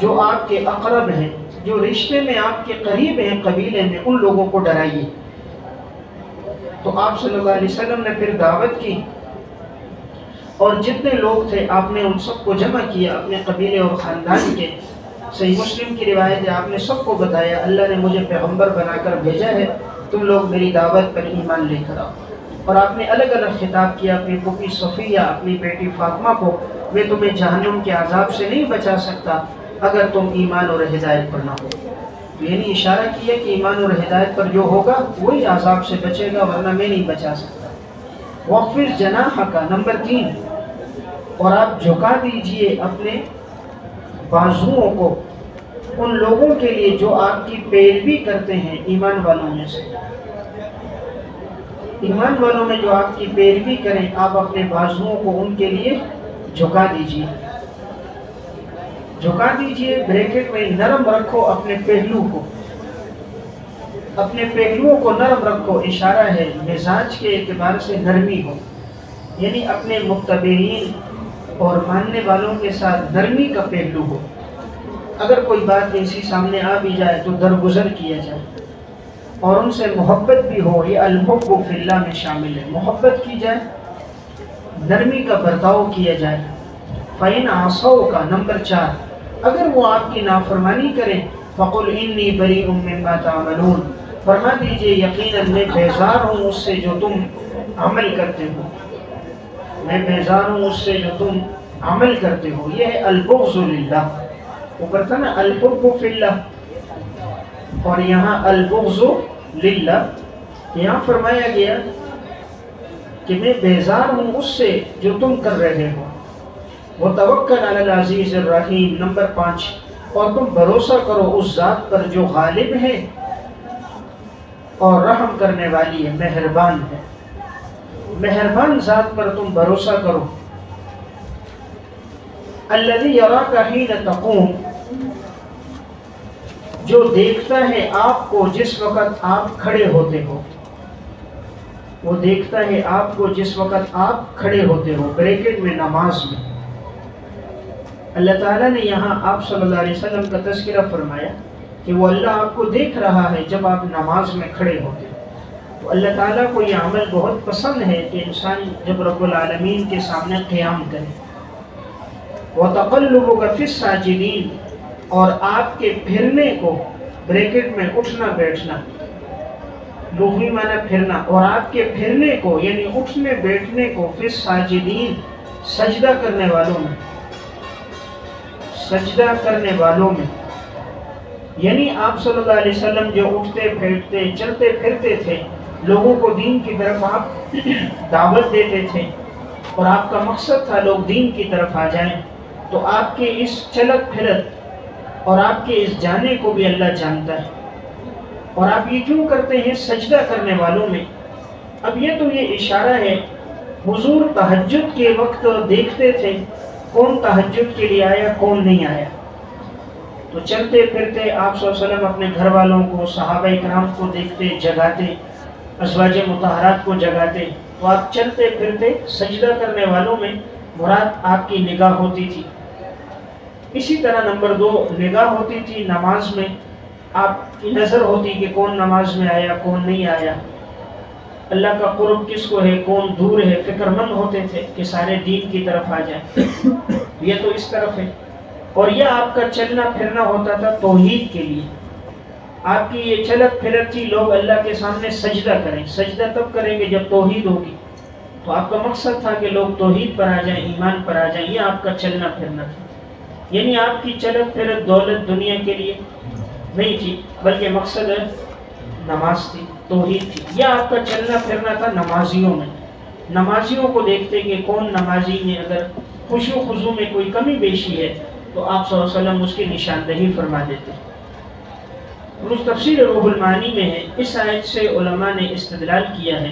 جو آپ کے اقرب ہیں، جو رشتے میں آپ کے قریب ہیں قبیلے میں، ان لوگوں کو ڈرائیے۔ تو آپ صلی اللہ علیہ وسلم نے پھر دعوت کی، اور جتنے لوگ تھے آپ نے ان سب کو جمع کیا اپنے قبیلے اور خاندان کے۔ صحیح مسلم کی روایت ہے، آپ نے سب کو بتایا اللہ نے مجھے پیغمبر بنا کر بھیجا ہے، تم لوگ میری دعوت پر ایمان لے کر آؤ۔ اور آپ نے الگ الگ خطاب کیا اپنی پھوپھی صفیہ، اپنی بیٹی فاطمہ کو، میں تمہیں جہنم کے عذاب سے نہیں بچا سکتا اگر تم ایمان اور ہدایت پر نہ ہو۔ یعنی اشارہ کیا کہ ایمان اور ہدایت پر جو ہوگا وہی عذاب سے بچے گا، ورنہ میں نہیں بچا سکتا۔ وَخْفِضْ جَنَاحَكَ نمبر 3، اور آپ جھکا دیجئے اپنے بازوؤں کو ان لوگوں کے لیے جو آپ کی پیروی کرتے ہیں ایمان والوں میں سے۔ ایمان والوں میں جو آپ کی پیروی کریں، آپ اپنے بازوؤں کو ان کے لیے جھکا دیجئے۔ جھکا دیجئے بریکٹ میں نرم رکھو اپنے پہلو کو، اپنے پہلوؤں کو نرم رکھو، اشارہ ہے مزاج کے اعتبار سے نرمی ہو، یعنی اپنے متبعین اور ماننے والوں کے ساتھ نرمی کا پہلو ہو۔ اگر کوئی بات ایسی سامنے آ بھی جائے تو درگزر کیا جائے، اور ان سے محبت بھی ہو، یہ الحب فی اللہ میں شامل ہے، محبت کی جائے، نرمی کا برتاؤ کیا جائے۔ فَإِنْ عَصَوْكَ نمبر 4، اگر وہ آپ کی نافرمانی کریں، فَقُلْ إِنِّي بَرِيءٌ مِّمَّا تَعْمَلُونَ، فرما دیجئے یقیناً میں بیزار ہوں اس سے جو تم عمل کرتے ہو، میں بیزار ہوں اس سے جو تم عمل کرتے ہو۔ یہ ہے البغض للہ، اوپر تھا نا الحب فی اللہ، اور یہاں البغض للہ، یہاں فرمایا گیا کہ میں بیزار ہوں اس سے جو تم کر رہے ہو۔ وَتَوَكَّلْ عَلَى الْعَزِيزِ الرَّحِيمِ نمبر 5، اور تم بھروسہ کرو اس ذات پر جو غالب ہے اور رحم کرنے والی ہے، مہربان ہے، مہربان ذات پر تم بھروسہ کرو۔ الَّذِي يَرَاكَ حِينَ تَقُومُ، جو دیکھتا ہے آپ کو جس وقت آپ کھڑے ہوتے ہو، وہ دیکھتا ہے آپ کو جس وقت آپ کھڑے ہوتے ہو، بریکٹ میں نماز میں۔ اللہ تعالیٰ نے یہاں آپ صلی اللہ علیہ وسلم کا تذکرہ فرمایا کہ وہ اللہ آپ کو دیکھ رہا ہے جب آپ نماز میں کھڑے ہوتے ہیں۔ تو اللہ تعالیٰ کو یہ عمل بہت پسند ہے کہ انسان جب رب العالمین کے سامنے قیام کرے۔ وَتَقَلُّبُكَ فِي السَّاجِدِينَ، اور آپ کے پھرنے کو، بریکٹ میں اٹھنا بیٹھنا، لغوی معنی پھرنا، اور آپ کے پھرنے کو یعنی اٹھنے بیٹھنے کو، فی الساجدین سجدہ کرنے والوں میں، سجدہ کرنے والوں میں، یعنی آپ صلی اللہ علیہ وسلم جو اٹھتے بیٹھتے چلتے پھرتے تھے، لوگوں کو دین کی طرف آپ دعوت دیتے تھے، اور آپ کا مقصد تھا لوگ دین کی طرف آ جائیں، تو آپ کے اس چلت پھرت اور آپ کے اس جانے کو بھی اللہ جانتا ہے۔ اور آپ یہ کیوں کرتے ہیں؟ سجدہ کرنے والوں میں۔ اب یہ تو یہ اشارہ ہے، حضور تہجد کے وقت دیکھتے تھے کون تہجد کے لیے آیا کون نہیں آیا، تو چلتے پھرتے آپ صلی اللہ علیہ وسلم اپنے گھر والوں کو، صحابہ کرام کو دیکھتے، جگاتے، ازواج مطہرات کو جگاتے، تو آپ چلتے پھرتے سجدہ کرنے والوں میں مراد آپ کی نگاہ ہوتی تھی۔ اسی طرح نمبر 2، نگاہ ہوتی تھی نماز میں، آپ کی نظر ہوتی کہ کون نماز میں آیا کون نہیں آیا، اللہ کا قرب کس کو ہے کون دور ہے، فکر مند ہوتے تھے کہ سارے دین کی طرف آ جائیں، یہ تو اس طرف ہے۔ اور یہ آپ کا چلنا پھرنا ہوتا تھا توحید کے لیے، آپ کی یہ چلت پھرت تھی لوگ اللہ کے سامنے سجدہ کریں، سجدہ تب کریں گے جب توحید ہوگی، تو آپ کا مقصد تھا کہ لوگ توحید پر آ جائیں، ایمان پر آ جائیں، یہ آپ کا چلنا پھرنا تھا۔ یعنی آپ کی چلت پھرت دولت دنیا کے لیے نہیں تھی، بلکہ مقصد نماز تھی، توحید تھی، یہ آپ کا چلنا پھرنا تھا نمازیوں میں۔ نمازیوں کو دیکھتے کہ کون نمازی میں اگر خشوع و خضوع میں کوئی کمی بیشی ہے تو آپ صلی اللہ علیہ وسلم اس کی نشاندہی فرما دیتے۔ اس تفسیر روح المعانی میں ہے، اس آیت سے علماء نے استدلال کیا ہے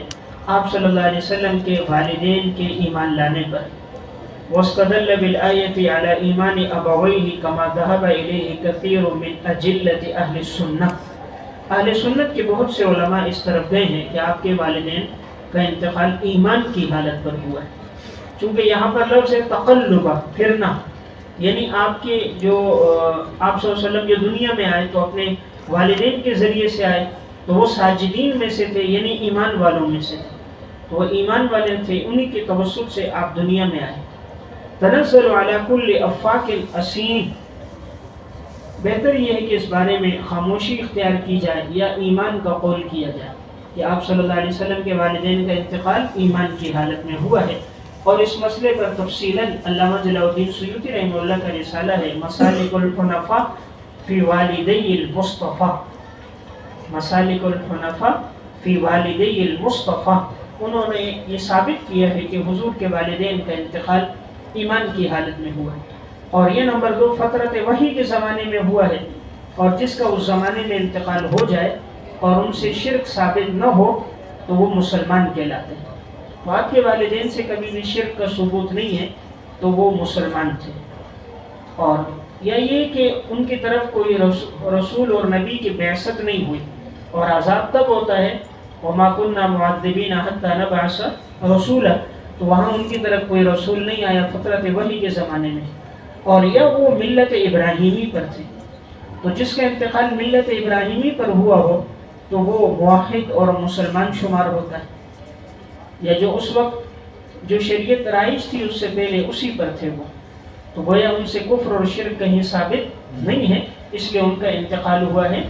آپ صلی اللہ علیہ وسلم کے والدین کے ایمان لانے پر، واستدل بالآیۃ علی ایمان ابویہ کما ذهب الیہ کثیر من اجلۃ اہل السنہ۔ اہل سنت کے بہت سے علماء اس طرف گئے ہیں کہ آپ کے والدین کا انتقال ایمان کی حالت پر ہوا ہے، چونکہ یہاں پر لفظ ہے تقلبہ، پھرنا، یعنی آپ کے جو آپ صلی اللہ علیہ وسلم جو دنیا میں آئے تو اپنے والدین کے ذریعے سے آئے، تو وہ ساجدین میں سے تھے، یعنی ایمان والوں میں سے تھے، تو وہ ایمان والے تھے، انہی کے توسط سے آپ دنیا میں آئے۔ تنزل علی کل افاک اسیم، بہتر یہ ہے کہ اس بارے میں خاموشی اختیار کی جائے یا ایمان کا قول کیا جائے کہ آپ صلی اللہ علیہ وسلم کے والدین کا انتقال ایمان کی حالت میں ہوا ہے۔ اور اس مسئلے پر تفصیلاً علامہ جلال الدین سیوطی رحمہ اللہ کا رسالہ ہے مسالک الحنفاء فی والدی المصطفیٰ، مسالک الحنفاء فی والدی المصطفیٰ، انہوں نے یہ ثابت کیا ہے کہ حضور کے والدین کا انتقال ایمان کی حالت میں ہوا ہے۔ اور یہ نمبر 2 فترت وحی کے زمانے میں ہوا ہے، اور جس کا اس زمانے میں انتقال ہو جائے اور ان سے شرک ثابت نہ ہو تو وہ مسلمان کہلاتے ہیں۔ تو آپ کے والدین سے کبھی بھی شرک کا ثبوت نہیں ہے تو وہ مسلمان تھے۔ اور یا یہ کہ ان کی طرف کوئی رسول اور نبی کی بعثت نہیں ہوئی، اور عذاب تب ہوتا ہے وما كنا معذبین حتی نبعث رسولا، تو وہاں ان کی طرف کوئی رسول نہیں آیا فترت وحی کے زمانے میں، اور یا وہ ملت ابراہیمی پر تھے، تو جس کا انتقال ملت ابراہیمی پر ہوا ہو تو وہ موحد اور مسلمان شمار ہوتا ہے، یا جو اس وقت جو شریعت رائج تھی اس سے پہلے اسی پر تھے وہ، تو گویا ان سے کفر اور شرک کہیں ثابت نہیں ہے، اس لیے ان کا انتقال ہوا ہے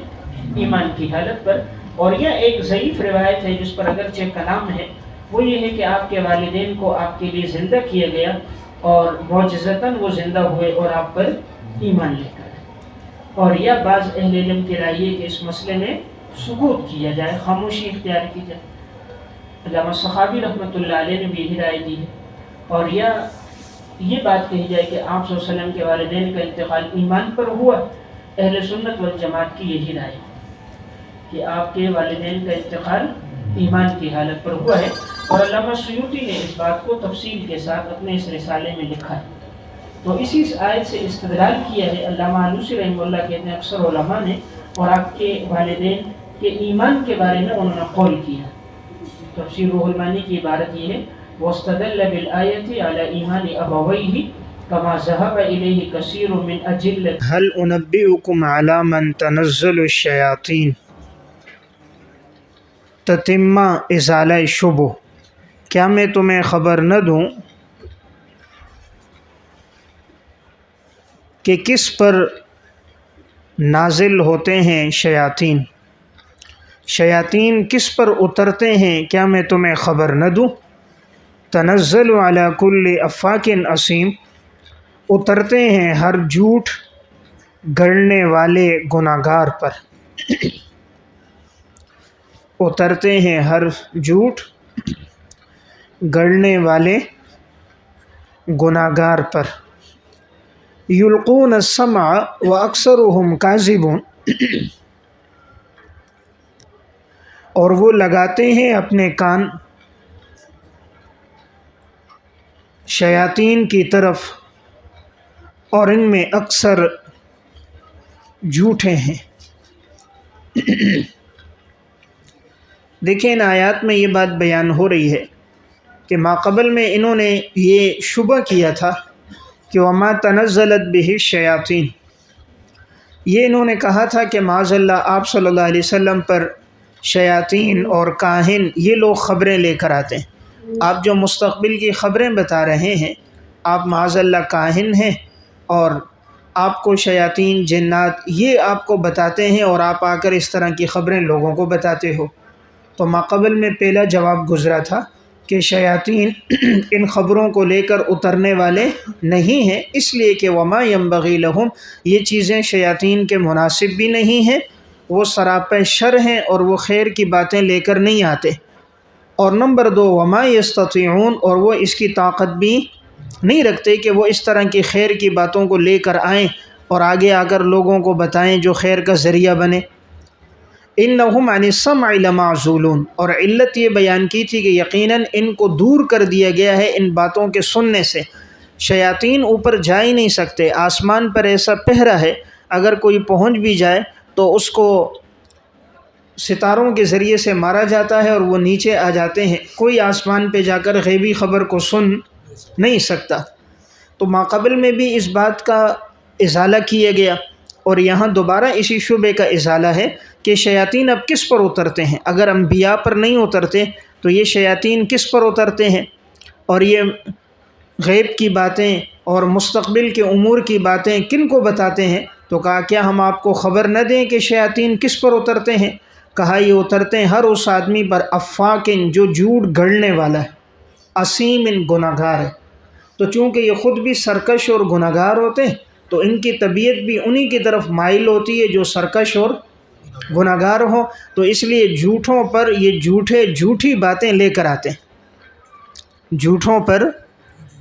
ایمان کی حالت پر۔ اور یہ ایک ضعیف روایت ہے جس پر اگرچہ کلام ہے، وہ یہ ہے کہ آپ کے والدین کو آپ کے لیے زندہ کیا گیا اور معجزتاً وہ زندہ ہوئے اور آپ پر ایمان لے کر، اور یہ بعض اہل علم کی رائے ہے کہ اس مسئلے میں ثبوت کیا جائے، خاموشی اختیار کی جائے۔ علامہ صحابی رحمۃ اللہ علیہ نے بھی ہدایت دی ہے، اور یہ بات کہی جائے کہ آپ صلی اللہ علیہ وسلم کے والدین کا انتقال ایمان پر ہوا، اہل سنت والجماعت کی یہی رائے ہے کہ آپ کے والدین کا انتقال ایمان کی حالت پر ہوا ہے۔ اور علامہ سیوطی نے اس بات کو تفصیل کے ساتھ اپنے اس رسالے میں لکھا ہے، تو اسی آیت سے استدلال کیا ہے۔ علامہ آلوسی رحمہ اللہ کہتے ہیں اکثر علماء نے اور آپ کے والدین کے ایمان کے بارے میں انہوں نے قول کیا۔ تفسیر روح المانی کی عبارت یہ ہے وَاسْتَدَلَّ بِالْآيَةِ عَلَى إِيمَانِ أَبَوَيْهِ كَمَا ذَهَبَ إِلَيْهِ كَثِيرٌ مِّنْ أَجِلَّةِ هَلْ أُنَبِّئُكُمْ عَلَى مَنْ تَنَزَّلُ الشَّيَاطِينُ تتمہ ازالہ شبہ، کیا میں تمہیں خبر نہ دوں کہ کس پر نازل ہوتے ہیں شیاطین، شیاطین کس پر اترتے ہیں، کیا میں تمہیں خبر نہ دوں؟ تنزل علی کل افاک اسیم، اترتے ہیں ہر جھوٹ گڑنے والے گناہگار پر، اترتے ہیں ہر جھوٹ گڑنے والے گناہگار پر۔ یلقون السمع واکثرهم کاذبون، اور وہ لگاتے ہیں اپنے کان شیاطین کی طرف اور ان میں اکثر جھوٹے ہیں۔ دیکھیں ان آیات میں یہ بات بیان ہو رہی ہے کہ ماقبل میں انہوں نے یہ شبہ کیا تھا کہ وما تنزلت بہ الشیاطین، یہ انہوں نے کہا تھا کہ معاذ اللہ آپ صلی اللہ علیہ وسلم پر شیاطین اور کاہن یہ لوگ خبریں لے کر آتے ہیں۔ آپ جو مستقبل کی خبریں بتا رہے ہیں، آپ معاذ اللہ کاہن ہیں اور آپ کو شیاطین جنات یہ آپ کو بتاتے ہیں اور آپ آ کر اس طرح کی خبریں لوگوں کو بتاتے ہو۔ تو ماقبل میں پہلا جواب گزرا تھا کہ شیاطین ان خبروں کو لے کر اترنے والے نہیں ہیں، اس لیے کہ وما ینبغی لہم، یہ چیزیں شیاطین کے مناسب بھی نہیں ہیں، وہ سراپے شر ہیں اور وہ خیر کی باتیں لے کر نہیں آتے۔ اور نمبر 2 وما یستطیعون، اور وہ اس کی طاقت بھی نہیں رکھتے کہ وہ اس طرح کی خیر کی باتوں کو لے کر آئیں اور آگے آ کر لوگوں کو بتائیں جو خیر کا ذریعہ بنے۔ انہم عن السمع لمعزولون، اور علت یہ بیان کی تھی کہ یقیناً ان کو دور کر دیا گیا ہے ان باتوں کے سننے سے۔ شیاطین اوپر جا ہی نہیں سکتے، آسمان پر ایسا پہرا ہے اگر کوئی پہنچ بھی جائے تو اس کو ستاروں کے ذریعے سے مارا جاتا ہے اور وہ نیچے آ جاتے ہیں، کوئی آسمان پہ جا کر غیبی خبر کو سن نہیں سکتا۔ تو ماقبل میں بھی اس بات کا ازالہ کیا گیا، اور یہاں دوبارہ اسی شبے کا ازالہ ہے کہ شیاطین اب کس پر اترتے ہیں؟ اگر انبیاء پر نہیں اترتے تو یہ شیاطین کس پر اترتے ہیں؟ اور یہ غیب کی باتیں اور مستقبل کے امور کی باتیں کن کو بتاتے ہیں؟ تو کہا کیا ہم آپ کو خبر نہ دیں کہ شیاطین کس پر اترتے ہیں؟ کہا یہ اترتے ہیں ہر اس آدمی پر افاکن جو جھوٹ گھڑنے والا ہے، اسیم گناہگار ہے۔ تو چونکہ یہ خود بھی سرکش اور گناہگار ہوتے ہیں تو ان کی طبیعت بھی انہی کی طرف مائل ہوتی ہے جو سرکش اور گناہگار ہو، تو اس لیے جھوٹوں پر یہ جھوٹی باتیں لے کر آتے ہیں، جھوٹوں پر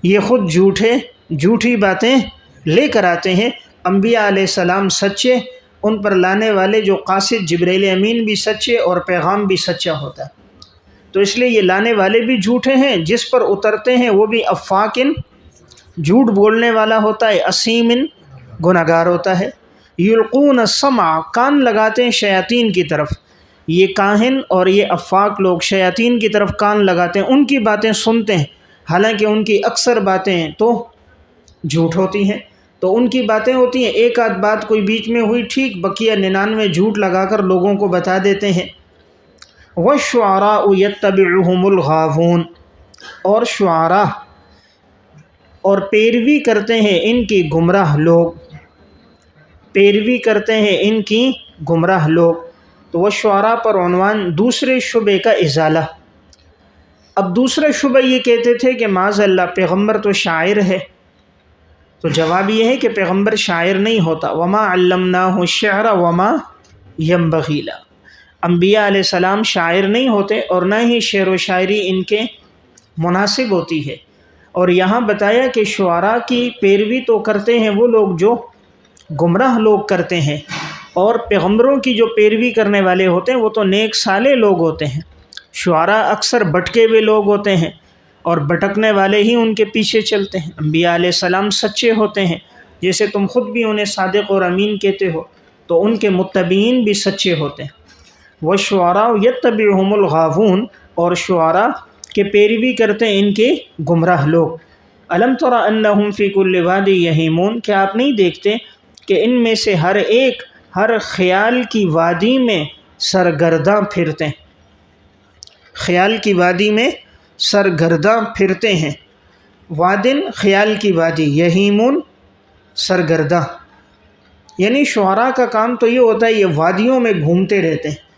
یہ خود جھوٹی باتیں لے کر آتے ہیں۔ انبیاء علیہ السلام سچے، ان پر لانے والے جو قاصد جبرائیل امین بھی سچے اور پیغام بھی سچا ہوتا ہے، تو اس لیے یہ لانے والے بھی جھوٹے ہیں، جس پر اترتے ہیں وہ بھی افاکن جھوٹ بولنے والا ہوتا ہے، اسیمن گناہگار ہوتا ہے۔ یلقون السمع، کان لگاتے ہیں شیاطین کی طرف، یہ کاہن اور یہ افاک لوگ شیاطین کی طرف کان لگاتے ہیں، ان کی باتیں سنتے ہیں، حالانکہ ان کی اکثر باتیں تو جھوٹ ہوتی ہیں۔ تو ان کی باتیں ہوتی ہیں، ایک آدھ بات کوئی بیچ میں ہوئی ٹھیک، بقیہ 99 جھوٹ لگا کر لوگوں کو بتا دیتے ہیں۔ وَالشُّعَرَاءُ يَتَّبِعُهُمُ الْغَاوُونَ، اور شعراء اور پیروی کرتے ہیں ان کی گمراہ لوگ، پیروی کرتے ہیں ان کی گمراہ لوگ۔ تو وہ شعراء پر عنوان دوسرے شبے کا ازالہ۔ اب دوسرا شبہ یہ کہتے تھے کہ معاذ اللہ پیغمبر تو شاعر ہے، تو جواب یہ ہے کہ پیغمبر شاعر نہیں ہوتا، وما علمناہ الشعر وما ينبغی له، انبیاء علیہ السلام شاعر نہیں ہوتے اور نہ ہی شعر و شاعری ان کے مناسب ہوتی ہے۔ اور یہاں بتایا کہ شعراء کی پیروی تو کرتے ہیں وہ لوگ جو گمراہ لوگ کرتے ہیں، اور پیغمبروں کی جو پیروی کرنے والے ہوتے ہیں وہ تو نیک صالح لوگ ہوتے ہیں۔ شعراء اکثر بھٹکے ہوئے لوگ ہوتے ہیں اور بھٹکنے والے ہی ان کے پیچھے چلتے ہیں۔ انبیاء علیہ السلام سچے ہوتے ہیں، جیسے تم خود بھی انہیں صادق اور امین کہتے ہو، تو ان کے متبعین بھی سچے ہوتے ہیں۔ وَالشُّعَرَاءُ يَتَّبِعُهُمُ الْغَاوُونَ، اور شعراء کے پیروی کرتے ہیں ان کے گمراہ لوگ۔ أَلَمْ تَرَ أَنَّهُمْ فِي كُلِّ وَادٍ يَهِيمُونَ، کیا آپ نہیں دیکھتے کہ ان میں سے ہر ایک ہر خیال کی وادی میں سرگرداں پھرتے ہیں، خیال کی وادی میں سرگرداں پھرتے ہیں۔ وادن خیال کی وادی، یہیمون سرگرداں، یعنی شعراء کا کام تو یہ ہوتا ہے یہ وادیوں میں گھومتے رہتے ہیں۔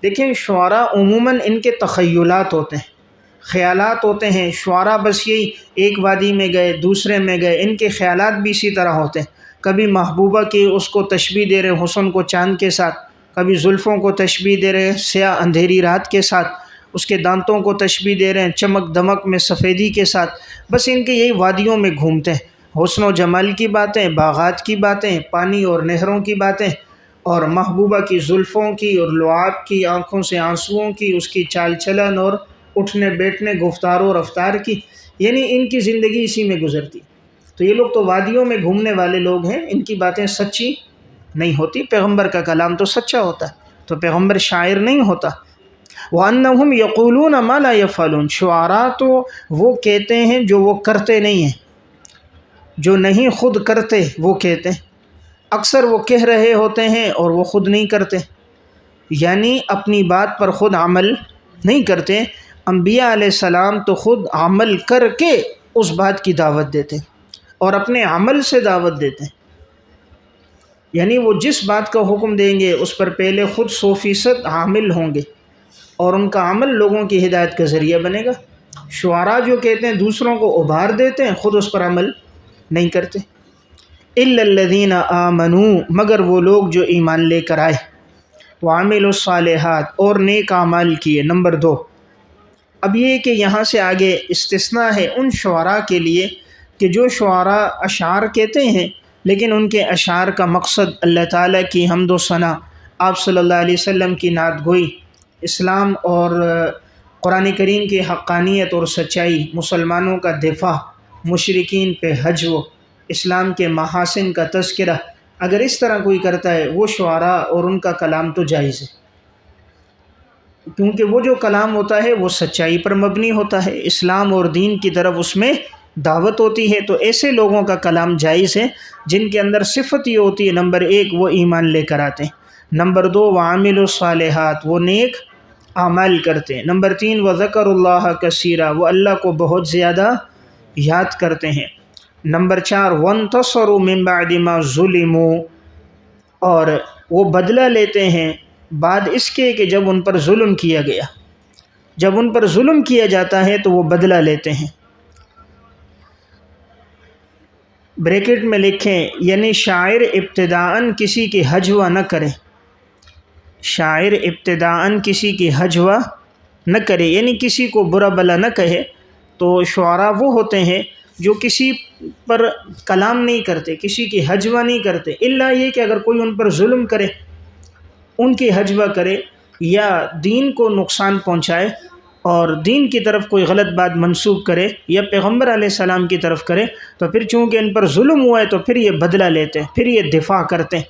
لیکن شعراء عموماً ان کے تخیلات ہوتے ہیں، خیالات ہوتے ہیں، شعراء بس یہی ایک وادی میں گئے دوسرے میں گئے، ان کے خیالات بھی اسی طرح ہوتے ہیں۔ کبھی محبوبہ کی اس کو تشبیہ دے رہے حسن کو چاند کے ساتھ، کبھی زلفوں کو تشبیہ دے رہے سیاہ اندھیری رات کے ساتھ، اس کے دانتوں کو تشبیہ دے رہے ہیں چمک دمک میں سفیدی کے ساتھ۔ بس ان کے یہی وادیوں میں گھومتے ہیں، حسن و جمال کی باتیں، باغات کی باتیں، پانی اور نہروں کی باتیں، اور محبوبہ کی زلفوں کی اور لعاب کی، آنکھوں سے آنسوؤں کی، اس کی چال چلن اور اٹھنے بیٹھنے گفتار و رفتار کی، یعنی ان کی زندگی اسی میں گزرتی۔ تو یہ لوگ تو وادیوں میں گھومنے والے لوگ ہیں، ان کی باتیں سچی نہیں ہوتی۔ پیغمبر کا کلام تو سچا ہوتا ہے، تو پیغمبر شاعر نہیں ہوتا۔ وَأَنَّهُمْ يَقُولُونَ مَا لَا يَفْعَلُونَ، شعراء تو وہ کہتے ہیں جو وہ کرتے نہیں ہیں، جو نہیں خود کرتے وہ کہتے ہیں۔ اکثر وہ کہہ رہے ہوتے ہیں اور وہ خود نہیں کرتے، یعنی اپنی بات پر خود عمل نہیں کرتے۔ انبیاء علیہ السلام تو خود عمل کر کے اس بات کی دعوت دیتے اور اپنے عمل سے دعوت دیتے ہیں، یعنی وہ جس بات کا حکم دیں گے اس پر پہلے خود 100% عامل ہوں گے، اور ان کا عمل لوگوں کی ہدایت کا ذریعہ بنے گا۔ شعراء جو کہتے ہیں دوسروں کو ابھار دیتے ہیں، خود اس پر عمل نہیں کرتے۔ إِلَّا الَّذِينَ آمَنُوا، مگر وہ لوگ جو ایمان لے کر آئے، وَعَمِلُوا الصَّالِحَاتِ، اور نیک اعمال کیے۔ نمبر 2، اب یہ کہ یہاں سے آگے استثناء ہے ان شعراء کے لیے کہ جو شعراء اشعار کہتے ہیں لیکن ان کے اشعار کا مقصد اللہ تعالیٰ کی حمد و ثنا، آپ صلی اللہ علیہ وسلم کی نعت گوئی، اسلام اور قرآن کریم کی حقانیت اور سچائی، مسلمانوں کا دفاع مشرکین پہ ہجو، اسلام کے محاسن کا تذکرہ، اگر اس طرح کوئی کرتا ہے وہ شعراء اور ان کا کلام تو جائز ہے، کیونکہ وہ جو کلام ہوتا ہے وہ سچائی پر مبنی ہوتا ہے، اسلام اور دین کی طرف اس میں دعوت ہوتی ہے، تو ایسے لوگوں کا کلام جائز ہے جن کے اندر صفت یہ ہوتی ہے، نمبر 1 وہ ایمان لے کر آتے ہیں، نمبر 2 وعاملوا الصالحات وہ نیک اعمال کرتے ہیں، نمبر 3 وذکر اللہ کثیرا وہ اللہ کو بہت زیادہ یاد کرتے ہیں، نمبر 4 وانتصروا من بعد ما ظلموا اور وہ بدلہ لیتے ہیں بعد اس کے کہ جب ان پر ظلم کیا گیا، جب ان پر ظلم کیا جاتا ہے تو وہ بدلہ لیتے ہیں۔ بریکٹ میں لکھیں یعنی شاعر ابتداءً کسی کی ہجوہ نہ کرے، شاعر ابتداءً کسی کی ہجوہ نہ کرے، یعنی کسی کو برا بلا نہ کہے۔ تو شعراء وہ ہوتے ہیں جو کسی پر کلام نہیں کرتے، کسی کی ہجوہ نہیں کرتے، الا یہ کہ اگر کوئی ان پر ظلم کرے، ان کی ہجوہ کرے یا دین کو نقصان پہنچائے اور دین کی طرف کوئی غلط بات منسوب کرے یا پیغمبر علیہ السلام کی طرف کرے، تو پھر چونکہ ان پر ظلم ہوا ہے تو پھر یہ بدلہ لیتے ہیں، پھر یہ دفاع کرتے ہیں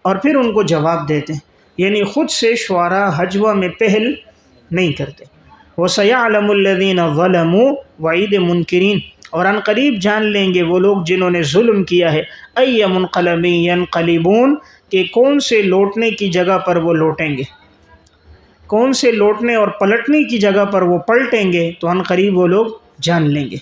اور پھر ان کو جواب دیتے ہیں، یعنی خود سے شعراء ہجوہ میں پہل نہیں کرتے۔ وَسَيَعْلَمُ الَّذِينَ ظَلَمُوا وَعِيدِ مُنکرین اور ان قریب جان لیں گے وہ لوگ جنہوں نے ظلم کیا ہے، اَيَّ مُنْقَلَبٍ يَنْقَلِبُونَ کہ کون سے لوٹنے کی جگہ پر وہ لوٹیں گے، کون سے لوٹنے اور پلٹنے کی جگہ پر وہ پلٹیں گے، تو ان قریب وہ لوگ جان لیں گے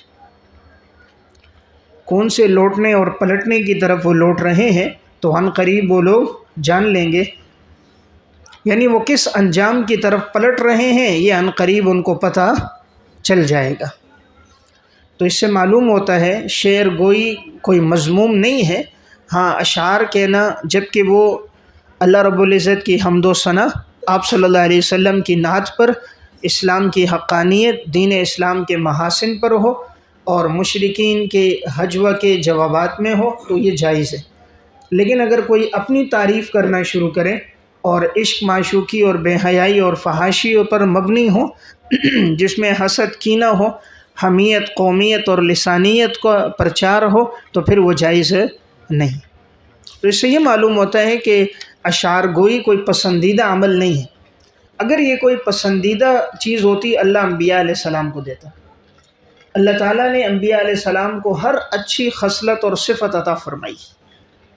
کون سے لوٹنے اور پلٹنے کی طرف وہ لوٹ رہے ہیں، تو ان قریب وہ لوگ جان لیں گے، یعنی وہ کس انجام کی طرف پلٹ رہے ہیں یہ ان قریب ان کو پتہ چل جائے گا۔ تو اس سے معلوم ہوتا ہے شعر گوئی کوئی مذموم نہیں ہے، ہاں اشعار کہنا جبکہ وہ اللہ رب العزت کی حمد و ثنا، آپ صلی اللہ علیہ وسلم کی نعت پر، اسلام کی حقانیت، دین اسلام کے محاسن پر ہو اور مشرکین کے ہجوہ کے جوابات میں ہو تو یہ جائز ہے، لیکن اگر کوئی اپنی تعریف کرنا شروع کرے اور عشق معشوقی اور بے حیائی اور فحاشیوں پر مبنی ہو جس میں حسد کینہ ہو، حمیت قومیت اور لسانیت کا پرچار ہو، تو پھر وہ جائز نہیں۔ تو اس سے یہ معلوم ہوتا ہے کہ اشعار گوئی کوئی پسندیدہ عمل نہیں ہے، اگر یہ کوئی پسندیدہ چیز ہوتی اللہ انبیاء علیہ السلام کو دیتا، اللہ تعالیٰ نے انبیاء علیہ السلام کو ہر اچھی خصلت اور صفت عطا فرمائی،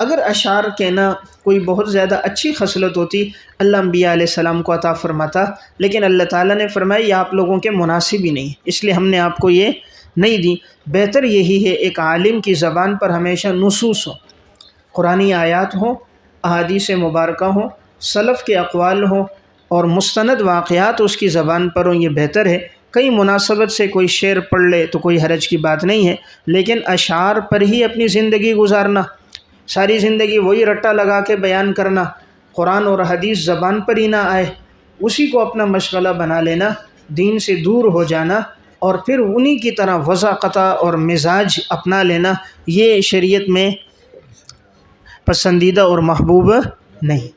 اگر اشعار کہنا کوئی بہت زیادہ اچھی خصلت ہوتی اللہ انبیاء علیہ السلام کو عطا فرماتا، لیکن اللہ تعالیٰ نے فرمایا یہ آپ لوگوں کے مناسب ہی نہیں، اس لیے ہم نے آپ کو یہ نہیں دی۔ بہتر یہی ہے ایک عالم کی زبان پر ہمیشہ نصوص ہو، قرآنی آیات ہوں، احادیث مبارکہ ہوں، سلف کے اقوال ہوں اور مستند واقعات اس کی زبان پر ہوں، یہ بہتر ہے۔ کئی مناسبت سے کوئی شعر پڑھ لے تو کوئی حرج کی بات نہیں ہے، لیکن اشعار پر ہی اپنی زندگی گزارنا، ساری زندگی وہی رٹا لگا کے بیان کرنا، قرآن اور حدیث زبان پر ہی نہ آئے، اسی کو اپنا مشغلہ بنا لینا، دین سے دور ہو جانا اور پھر انہی کی طرح وضاقتہ اور مزاج اپنا لینا، یہ شریعت میں پسندیدہ اور محبوب نہیں۔